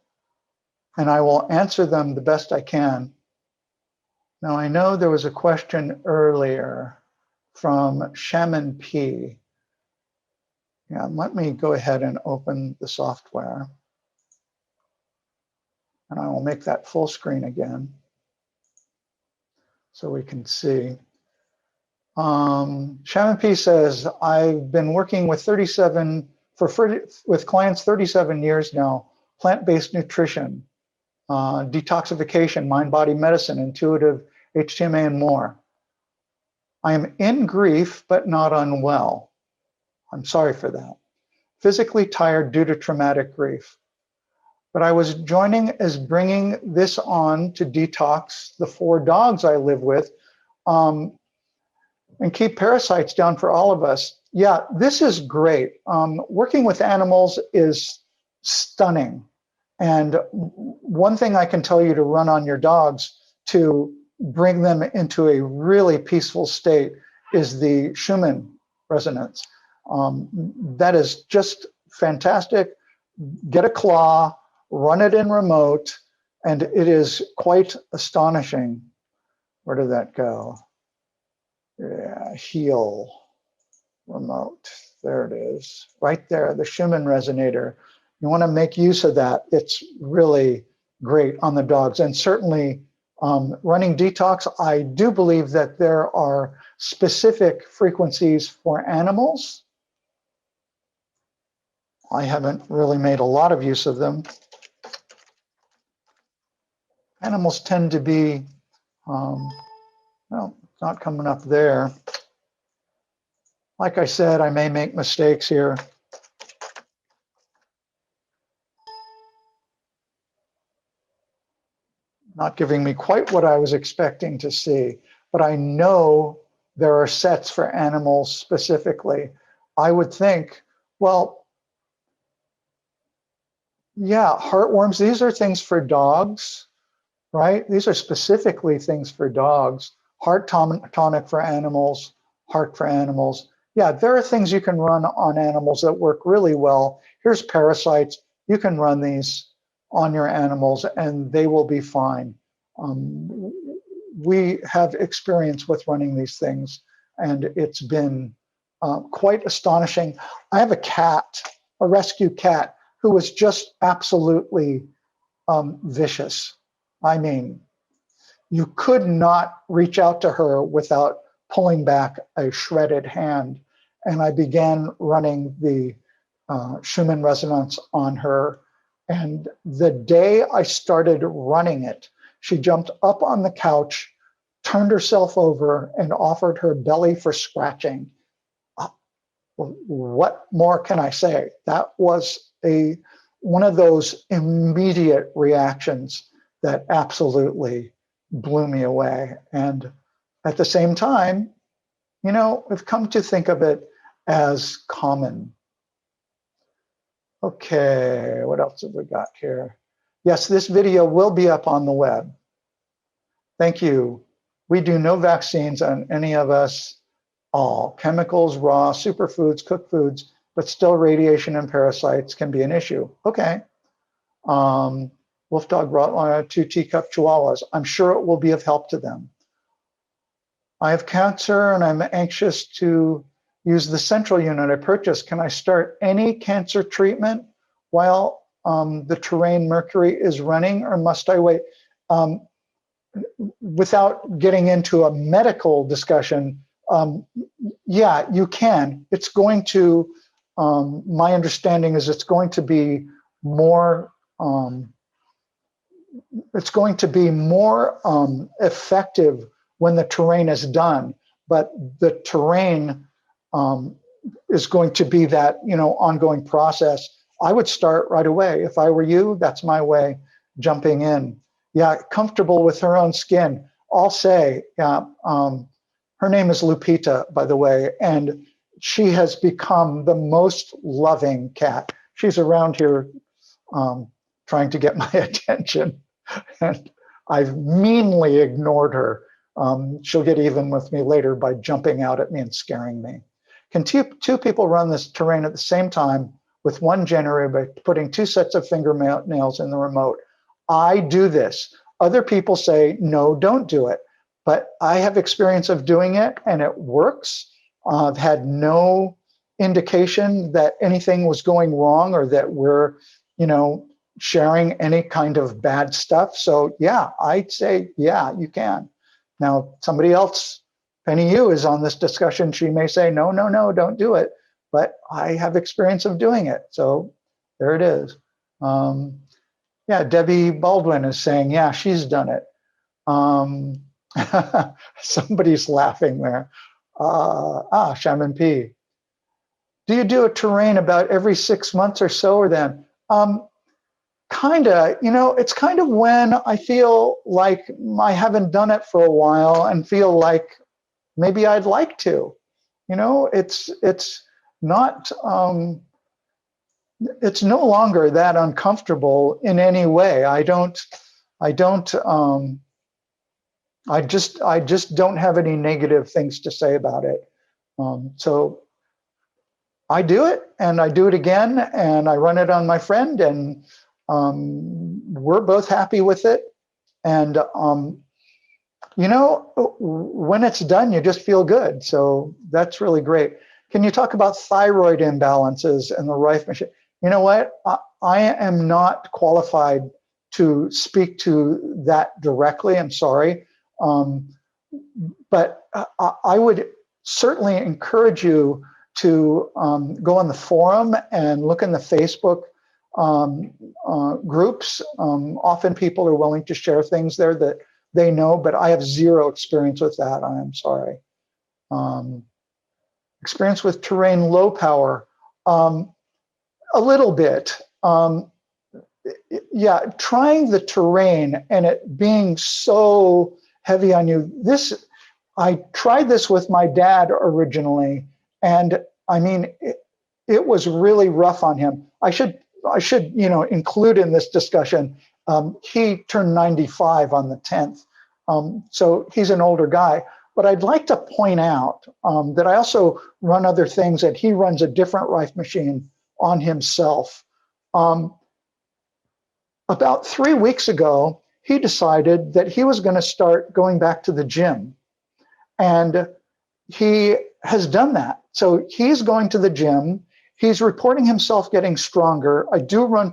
and I will answer them the best I can. Now, I know there was a question earlier from Shaman P. Yeah, let me go ahead and open the software, and I will make that full screen again. so we can see. Shannon P says, I've been working with with clients 37 years now, plant-based nutrition, detoxification, mind-body medicine, intuitive HTMA, and more. I am in grief, but not unwell. I'm sorry for that. Physically tired due to traumatic grief. But I was joining as bringing this on to detox the 4 dogs I live with, and keep parasites down for all of us. Yeah, this is great. Working with animals is stunning. And one thing I can tell you to run on your dogs to bring them into a really peaceful state is the Schumann resonance. That is just fantastic. Get a claw, run it in remote, and it is quite astonishing. Where did that go? Yeah, heal, remote. There it is, right there, the Schumann resonator. You want to make use of that. It's really great on the dogs. And certainly running detox, I do believe that there are specific frequencies for animals. I haven't really made a lot of use of them. Animals tend to be, well, not coming up there. Like I said, I may make mistakes here. Not giving me quite what I was expecting to see, but I know there are sets for animals specifically. I would think, well, yeah, heartworms, these are things for dogs, right? These are specifically things for dogs. Heart tonic for animals, heart for animals. Yeah, there are things you can run on animals that work really well. Here's parasites. You can run these on your animals and they will be fine. We have experience with running these things and it's been quite astonishing. I have a cat, a rescue cat, who was just absolutely vicious. I mean, you could not reach out to her without pulling back a shredded hand. And I began running the Schumann resonance on her. And the day I started running it, she jumped up on the couch, turned herself over, and offered her belly for scratching. What more can I say? That was one of those immediate reactions that absolutely blew me away. And at the same time, you know, I've come to think of it as common. Okay, what else have we got here? Yes, this video will be up on the web. Thank you. We do no vaccines on any of us all. Chemicals, raw, superfoods, cooked foods, but still radiation and parasites can be an issue. Okay. Wolf dog, Rottweiler, 2 teacup Chihuahuas. I'm sure it will be of help to them. I have cancer and I'm anxious to use the central unit I purchased. Can I start any cancer treatment while the Terrain Mercury is running, or must I wait? Without getting into a medical discussion, yeah, you can. It's going to, my understanding is it's going to be more, effective when the Terrain is done. But the Terrain is going to be that, you know, ongoing process. I would start right away. If I were you, that's my way, jumping in. Yeah, comfortable with her own skin. I'll say, her name is Lupita, by the way, and she has become the most loving cat. She's around here trying to get my attention, and I've meanly ignored her. She'll get even with me later by jumping out at me and scaring me. Can two people run this Terrain at the same time with one generator by putting 2 sets of fingernails in the remote? I do this. Other people say, no, don't do it. But I have experience of doing it and it works. I've had no indication that anything was going wrong or that we're, you know, sharing any kind of bad stuff. So yeah, I'd say, yeah, you can. Now, somebody else, Penny Yu, is on this discussion. She may say, no, no, no, don't do it. But I have experience of doing it. So there it is. Yeah, Debbie Baldwin is saying, yeah, she's done it. Somebody's laughing there. Shaman P. Do you do a terrain about every 6 months or so, or then? Kinda, it's kind of when I feel like I haven't done it for a while and feel like maybe I'd like to. It's not, it's no longer that uncomfortable in any way. I just don't have any negative things to say about it. So I do it, and I do it again, and I run it on my friend, and we're both happy with it. And when it's done, you just feel good. So that's really great. Can you talk about thyroid imbalances and the Rife machine? You know what? I am not qualified to speak to that directly. I'm sorry. But I would certainly encourage you to go on the forum and look in the Facebook groups. Often people are willing to share things there that they know, but I have zero experience with that. I am sorry. Experience with terrain low power, a little bit. Yeah, trying the terrain and it being so heavy on you. I tried this with my dad originally, and I mean, it was really rough on him. I should include in this discussion, he turned 95 on the 10th. So he's an older guy, but I'd like to point out that I also run other things, that he runs a different Rife machine on himself. About 3 weeks ago, he decided that he was going to start going back to the gym. And he has done that. So he's going to the gym. He's reporting himself getting stronger. I do run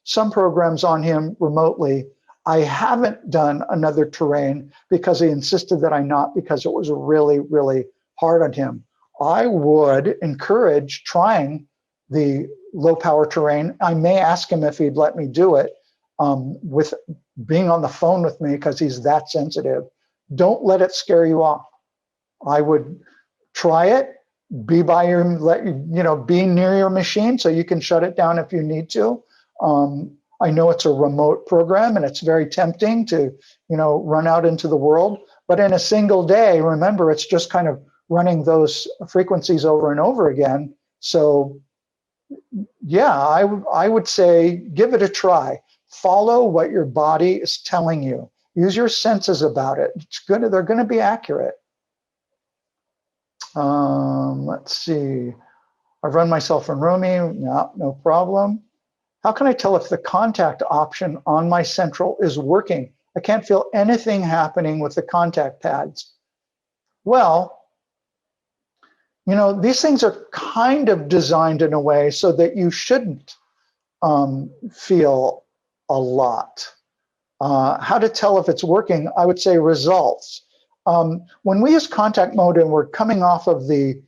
some programs on him remotely. I haven't done another terrain because he insisted that I not, because it was really, really hard on him. I would encourage trying the low power terrain. I may ask him if he'd let me do it with being on the phone with me, because he's that sensitive. Don't let it scare you off. I would try it, be near your machine so you can shut it down if you need to. I know it's a remote program and it's very tempting to, run out into the world, but in a single day, remember, it's just kind of running those frequencies over and over again. So yeah, I would say give it a try. Follow what your body is telling you. Use your senses about it. They're going to be accurate. Let's see. I've run myself in Rumi. No problem. How can I tell if the contact option on my central is working? I can't feel anything happening with the contact pads. Well, these things are kind of designed in a way so that you shouldn't feel a lot. How to tell if it's working? I would say results. When we use contact mode and we're coming off of the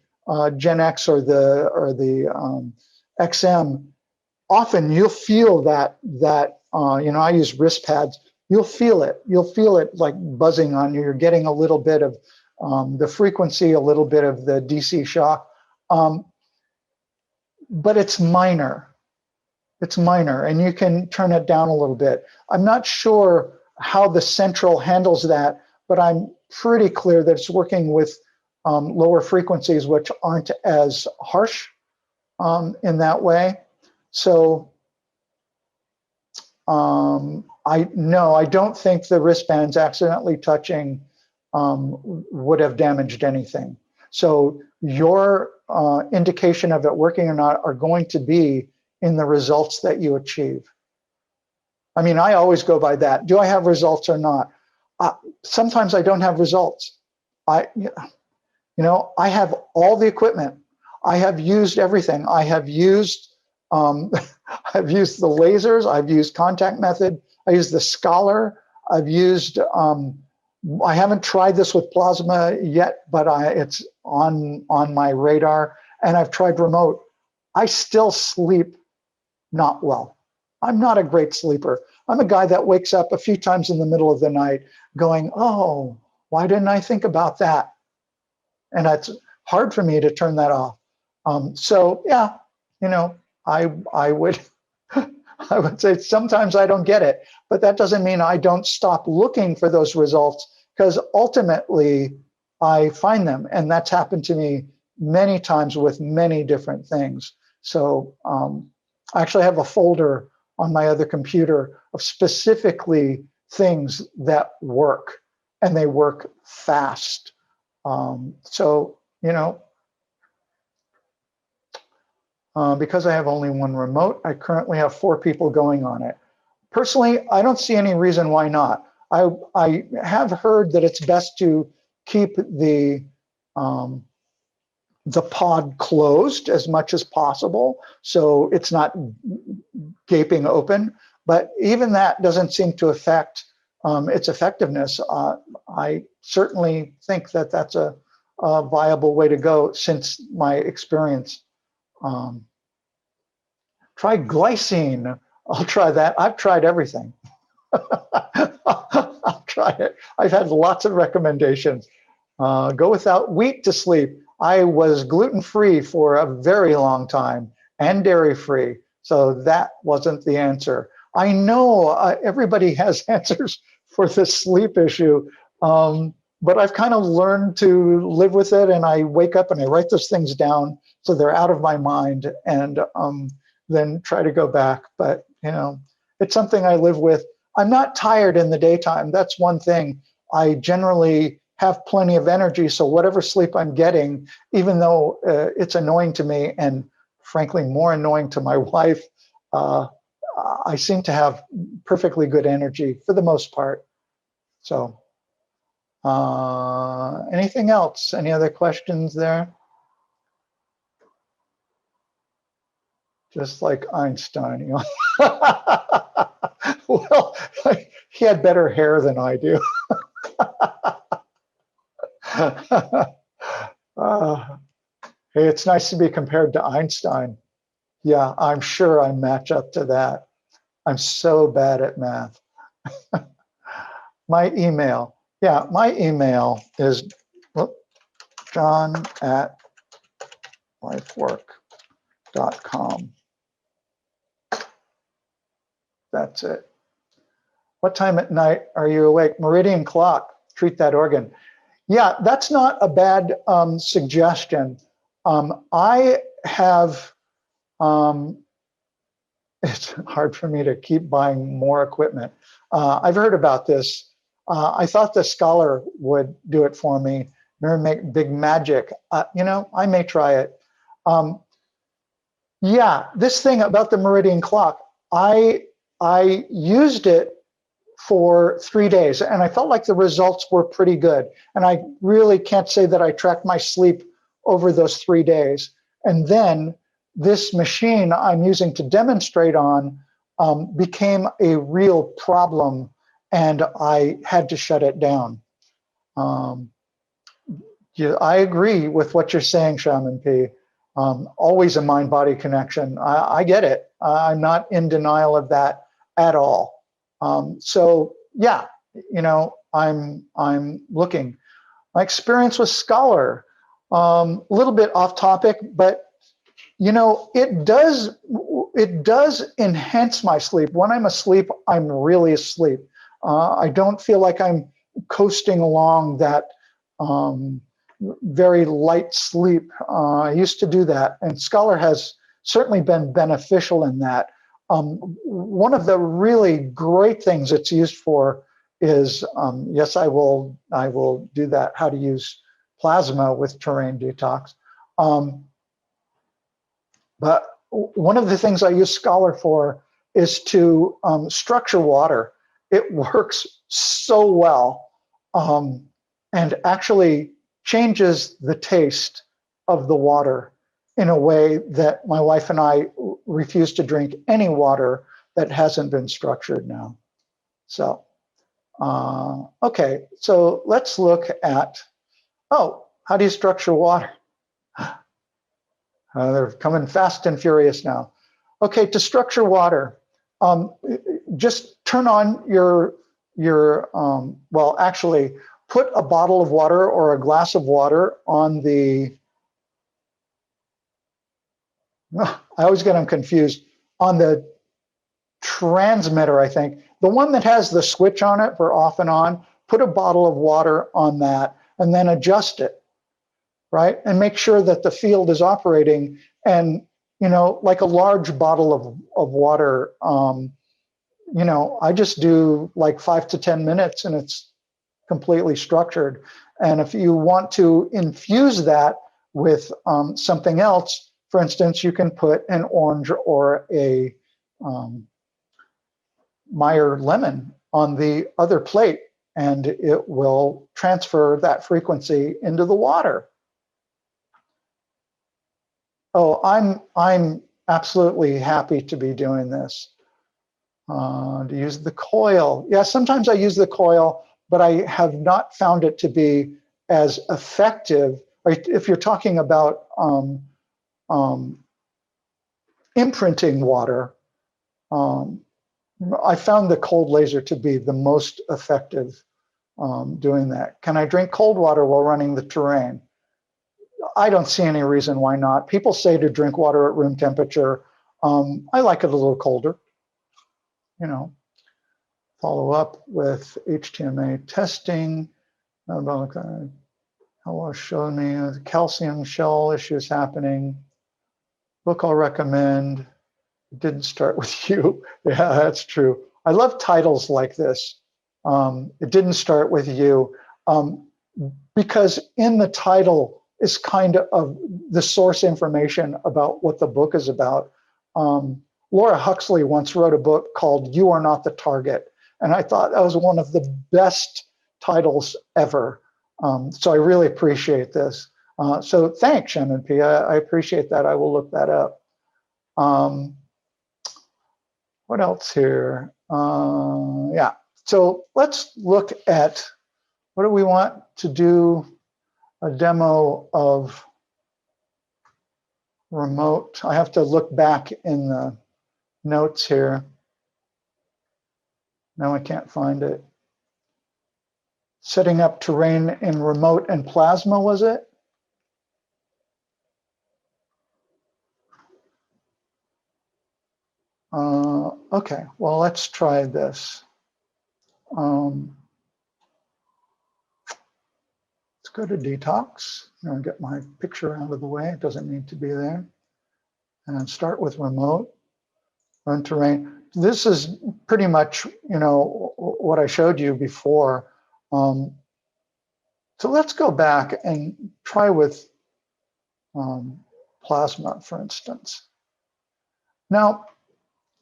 Gen X or the XM, often you'll feel that I use wrist pads. You'll feel it. You'll feel it like buzzing on you. You're getting a little bit of the frequency, a little bit of the DC shock, but it's minor. It's minor, and you can turn it down a little bit. I'm not sure how the central handles that, but I'm pretty clear that it's working with lower frequencies, which aren't as harsh in that way. So I don't think the wristbands accidentally touching would have damaged anything. So your indication of it working or not are going to be in the results that you achieve. I mean, I always go by that. Do I have results or not? Sometimes I don't have results. I have all the equipment. I have used everything. I have used I've used the lasers. I've used contact method. I used the Scholar. I've used I haven't tried this with plasma yet, but it's on my radar, and I've tried remote. I still sleep not well. I'm not a great sleeper. I'm a guy that wakes up a few times in the middle of the night going, oh, why didn't I think about that? And it's hard for me to turn that off. So yeah, I would I would say sometimes I don't get it, but that doesn't mean I don't stop looking for those results, because ultimately I find them, and that's happened to me many times with many different things. So I actually have a folder on my other computer of specifically things that work, and they work fast. So, because I have only one remote, I currently have 4 people going on it. Personally, I don't see any reason why not. I have heard that it's best to keep the pod closed as much as possible, so it's not gaping open. But even that doesn't seem to affect its effectiveness. I certainly think that that's a viable way to go since my experience. Try glycine. I'll try that. I've tried everything. I'll try it. I've had lots of recommendations. Go without wheat to sleep. I was gluten-free for a very long time and dairy-free, so that wasn't the answer. I know everybody has answers for the sleep issue, but I've kind of learned to live with it, and I wake up and I write those things down so they're out of my mind, and then try to go back. But it's something I live with. I'm not tired in the daytime. That's one thing. I generally have plenty of energy, so whatever sleep I'm getting, even though it's annoying to me and frankly more annoying to my wife, I seem to have perfectly good energy for the most part. So anything else? Any other questions there? Just like Einstein. Well, he had better hair than I do. Hey, it's nice to be compared to Einstein. Yeah, I'm sure I match up to that. I'm so bad at math. My email. Yeah, my email is john@lifework.com. That's it. What time at night are you awake? Meridian clock. Treat that organ. Yeah, that's not a bad suggestion. I have, it's hard for me to keep buying more equipment. I've heard about this. I thought the Scholar would do it for me, make big magic. I may try it. Yeah, this thing about the Meridian clock, I used it for 3 days, and I felt like the results were pretty good. And I really can't say that I tracked my sleep over those 3 days. And then this machine I'm using to demonstrate on became a real problem, and I had to shut it down. Yeah, I agree with what you're saying, Shaman P. Always a mind-body connection. I get it. I'm not in denial of that at all. So yeah, I'm looking. My experience with Scholar, a little bit off topic, but it does enhance my sleep. When I'm asleep, I'm really asleep. I don't feel like I'm coasting along that very light sleep. I used to do that, and Scholar has certainly been beneficial in that. One of the really great things it's used for is, yes, I will do that, how to use plasma with Terrain Detox. But one of the things I use Scholar for is to structure water. It works so well, and actually changes the taste of the water in a way that my wife and I refuse to drink any water that hasn't been structured now. So Okay, so let's look at, oh, how do you structure water? They're coming fast and furious now. Okay, to structure water, just turn on your well, actually, put a bottle of water or a glass of water on the, I always get them confused, on the transmitter, I think. The one that has the switch on it for off and on, put a bottle of water on that and then adjust it, right? And make sure that the field is operating. And, you know, like a large bottle of water, you know, I just do like 5 to 10 minutes and it's completely structured. And if you want to infuse that with something else, for instance, you can put an orange or a Meyer lemon on the other plate, and it will transfer that frequency into the water. Oh, I'm absolutely happy to be doing this. To use the coil. Yeah, sometimes I use the coil, but I have not found it to be as effective. If you're talking about imprinting water, I found the cold laser to be the most effective doing that. Can I drink cold water while running the terrain? I don't see any reason why not. People say to drink water at room temperature. I like it a little colder. You know, follow up with HTMA testing. Hello, show me the calcium shell issues happening. Book I'll recommend. It didn't start with you. Yeah, that's true. I love titles like this. It didn't start with you, because in the title is kind of the source information about what the book is about. Laura Huxley once wrote a book called You Are Not the Target, and I thought that was one of the best titles ever. So I really appreciate this. So thanks, Shannon P. I appreciate that. I will look that up. What else here? Yeah, so let's look at, what do we want to do? A demo of remote. I have to look back in the notes here. Now I can't find it. Setting up terrain in remote and plasma, was it? Okay, well, let's try this. Let's go to Detox. I'm gonna get my picture out of the way. It doesn't need to be there. And start with remote, run terrain. This is pretty much, you know, what I showed you before. So let's go back and try with plasma, for instance. Now,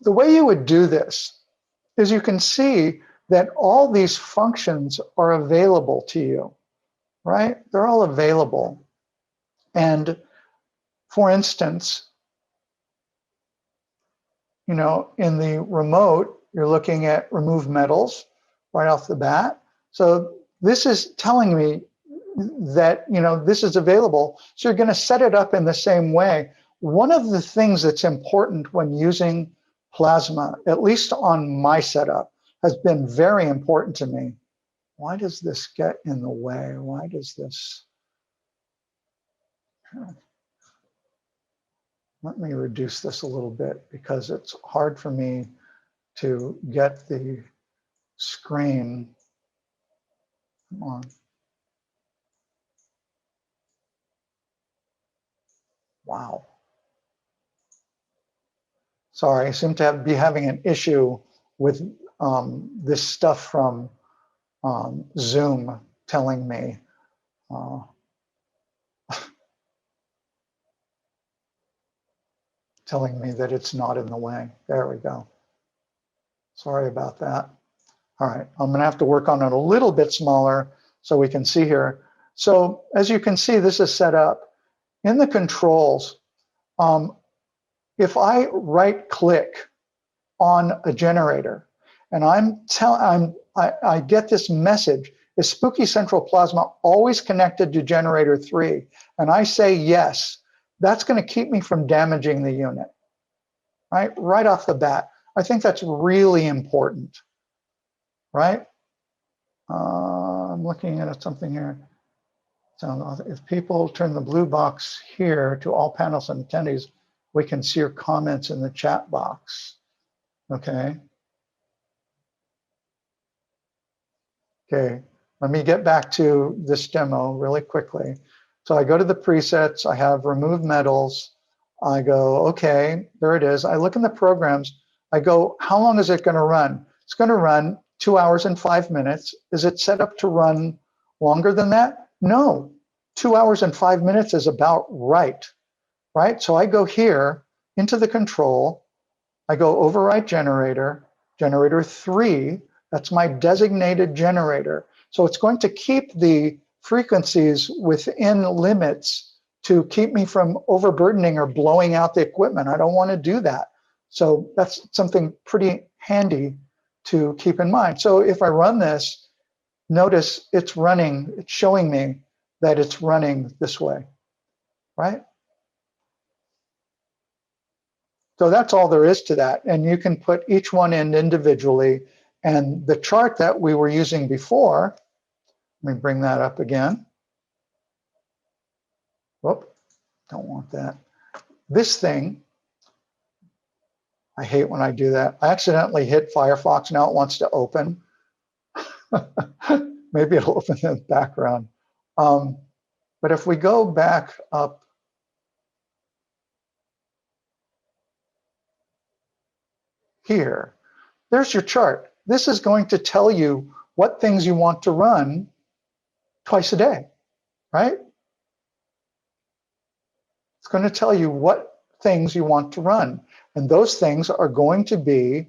the way you would do this is you can see that all these functions are available to you, right? They're all available. And for instance, you know, in the remote, you're looking at remove metals right off the bat. So this is telling me that, you know, this is available. So you're going to set it up in the same way. One of the things that's important when using plasma, at least on my setup, has been very important to me. Why does this get in the way? Why does this? Let me reduce this a little bit because it's hard for me to get the screen. Come on. Wow. Sorry, I seem to be having an issue with this stuff from Zoom telling me that it's not in the way. There we go. Sorry about that. All right, I'm gonna have to work on it a little bit smaller so we can see here. So as you can see, this is set up. In the controls, if I right click on a generator and I get this message, is Spooky Central Plasma always connected to generator 3? And I say yes. That's going to keep me from damaging the unit, right off the bat. I think that's really important, right? I'm looking at something here. So if people turn the blue box here to all panels and attendees, we can see your comments in the chat box. Okay. Okay, let me get back to this demo really quickly. So I go to the presets, I have remove metals. I go, okay, there it is. I look in the programs. I go, how long is it going to run? It's going to run 2 hours and 5 minutes. Is it set up to run longer than that? No, 2 hours and 5 minutes is about right? So I go here into the control. I go override generator, generator 3. That's my designated generator. So it's going to keep the frequencies within limits to keep me from overburdening or blowing out the equipment. I don't want to do that. So that's something pretty handy to keep in mind. So if I run this, notice it's running, it's showing me that it's running this way, right? So that's all there is to that. And you can put each one in individually. And the chart that we were using before, let me bring that up again. Whoop, don't want that. This thing, I hate when I do that. I accidentally hit Firefox, now it wants to open. Maybe it'll open in the background. But if we go back up here, there's your chart. This is going to tell you what things you want to run twice a day, right? It's going to tell you what things you want to run. And those things are going to be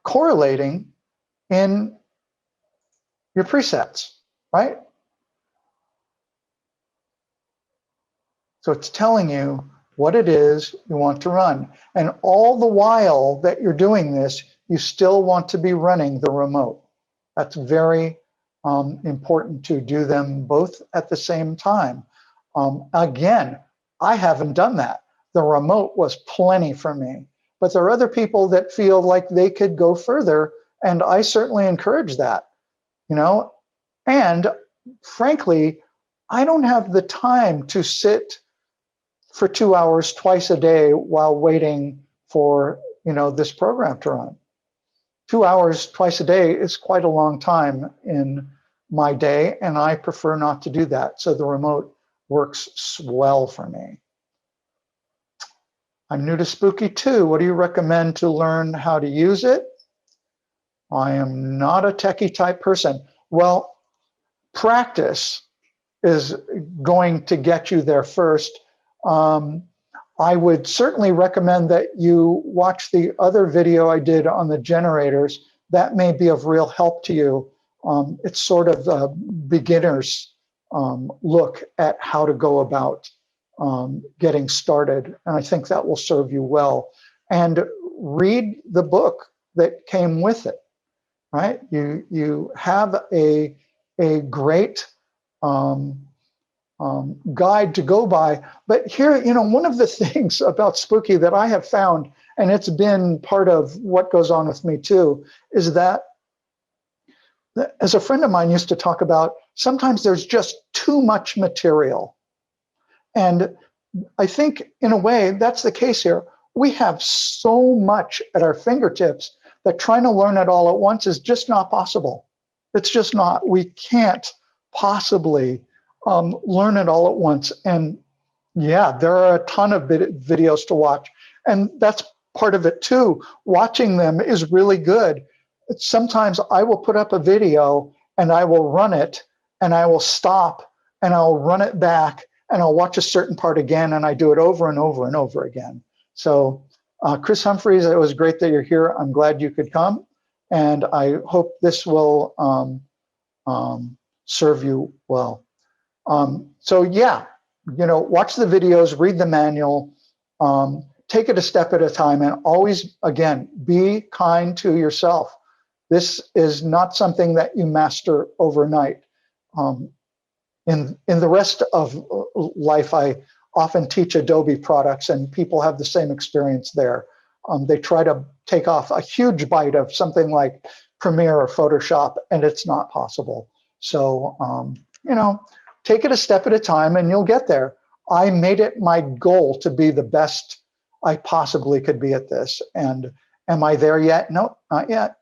correlating in your presets, right? So it's telling you what it is you want to run. And all the while that you're doing this, you still want to be running the remote. That's very important to do them both at the same time. Again, I haven't done that. The remote was plenty for me, but there are other people that feel like they could go further, and I certainly encourage that, you know? And frankly, I don't have the time to sit for 2 hours twice a day while waiting for, you know, this program to run. 2 hours twice a day is quite a long time in my day, and I prefer not to do that. So the remote works well for me. I'm new to Spooky2. What do you recommend to learn how to use it? I am not a techie type person. Well, practice is going to get you there first. I would certainly recommend that you watch the other video I did on the generators. That may be of real help to you. It's sort of a beginner's look at how to go about getting started. And I think that will serve you well. And read the book that came with it, right? You have a great guide to go by. But here, you know, one of the things about Spooky that I have found, and it's been part of what goes on with me too, is that, as a friend of mine used to talk about, sometimes there's just too much material. And I think in a way that's the case here. We have so much at our fingertips that trying to learn it all at once is just not possible. It's just not. We can't possibly learn it all at once. And yeah, there are a ton of videos to watch. And that's part of it too. Watching them is really good. Sometimes I will put up a video and I will run it and I will stop and I'll run it back and I'll watch a certain part again, and I do it over and over and over again. So Chris Humphreys, it was great that you're here. I'm glad you could come. And I hope this will serve you well. So yeah, you know, watch the videos, read the manual, take it a step at a time, and always, again, be kind to yourself. This is not something that you master overnight. In the rest of life, I often teach Adobe products, and people have the same experience there. They try to take off a huge bite of something like Premiere or Photoshop, and it's not possible. So, take it a step at a time, and you'll get there. I made it my goal to be the best I possibly could be at this. And am I there yet? No, not yet.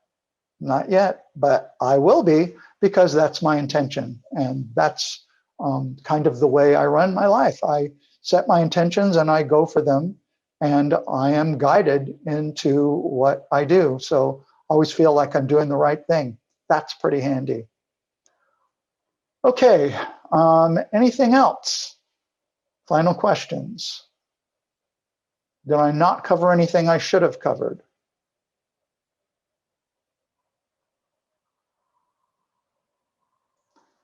Not yet, but I will be, because that's my intention. And that's kind of the way I run my life. I set my intentions and I go for them, and I am guided into what I do. So I always feel like I'm doing the right thing. That's pretty handy. Okay, anything else? Final questions? Did I not cover anything I should have covered?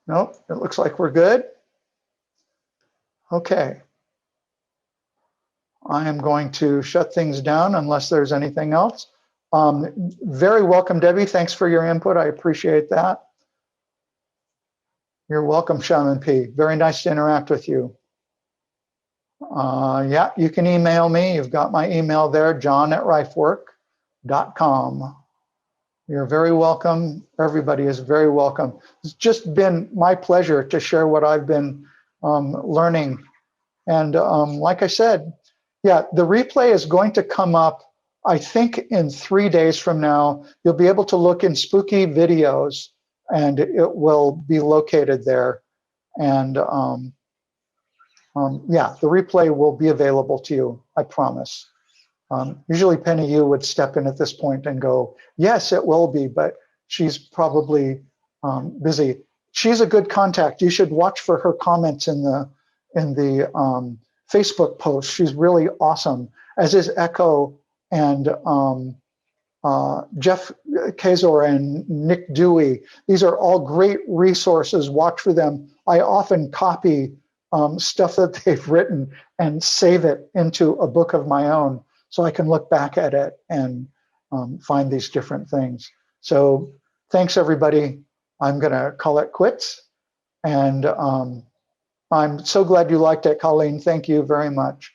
Nope, it looks like we're good. Okay. I am going to shut things down unless there's anything else. Very welcome, Debbie. Thanks for your input. I appreciate that. You're welcome, Shaman P. Very nice to interact with you. Yeah, you can email me. You've got my email there, john@rifework.com. You're very welcome. Everybody is very welcome. It's just been my pleasure to share what I've been learning. And like I said, yeah, the replay is going to come up, I think, in 3 days from now. You'll be able to look in Spooky videos, and it will be located there. And yeah, the replay will be available to you, I promise. Usually Penny Yu would step in at this point and go, yes, it will be, but she's probably busy. She's a good contact. You should watch for her comments in the Facebook post. She's really awesome, as is Echo and Jeff Kazor and Nick Dewey. These are all great resources. Watch for them. I often copy stuff that they've written and save it into a book of my own, so I can look back at it and find these different things. So thanks, everybody. I'm going to call it quits. And I'm so glad you liked it, Colleen. Thank you very much.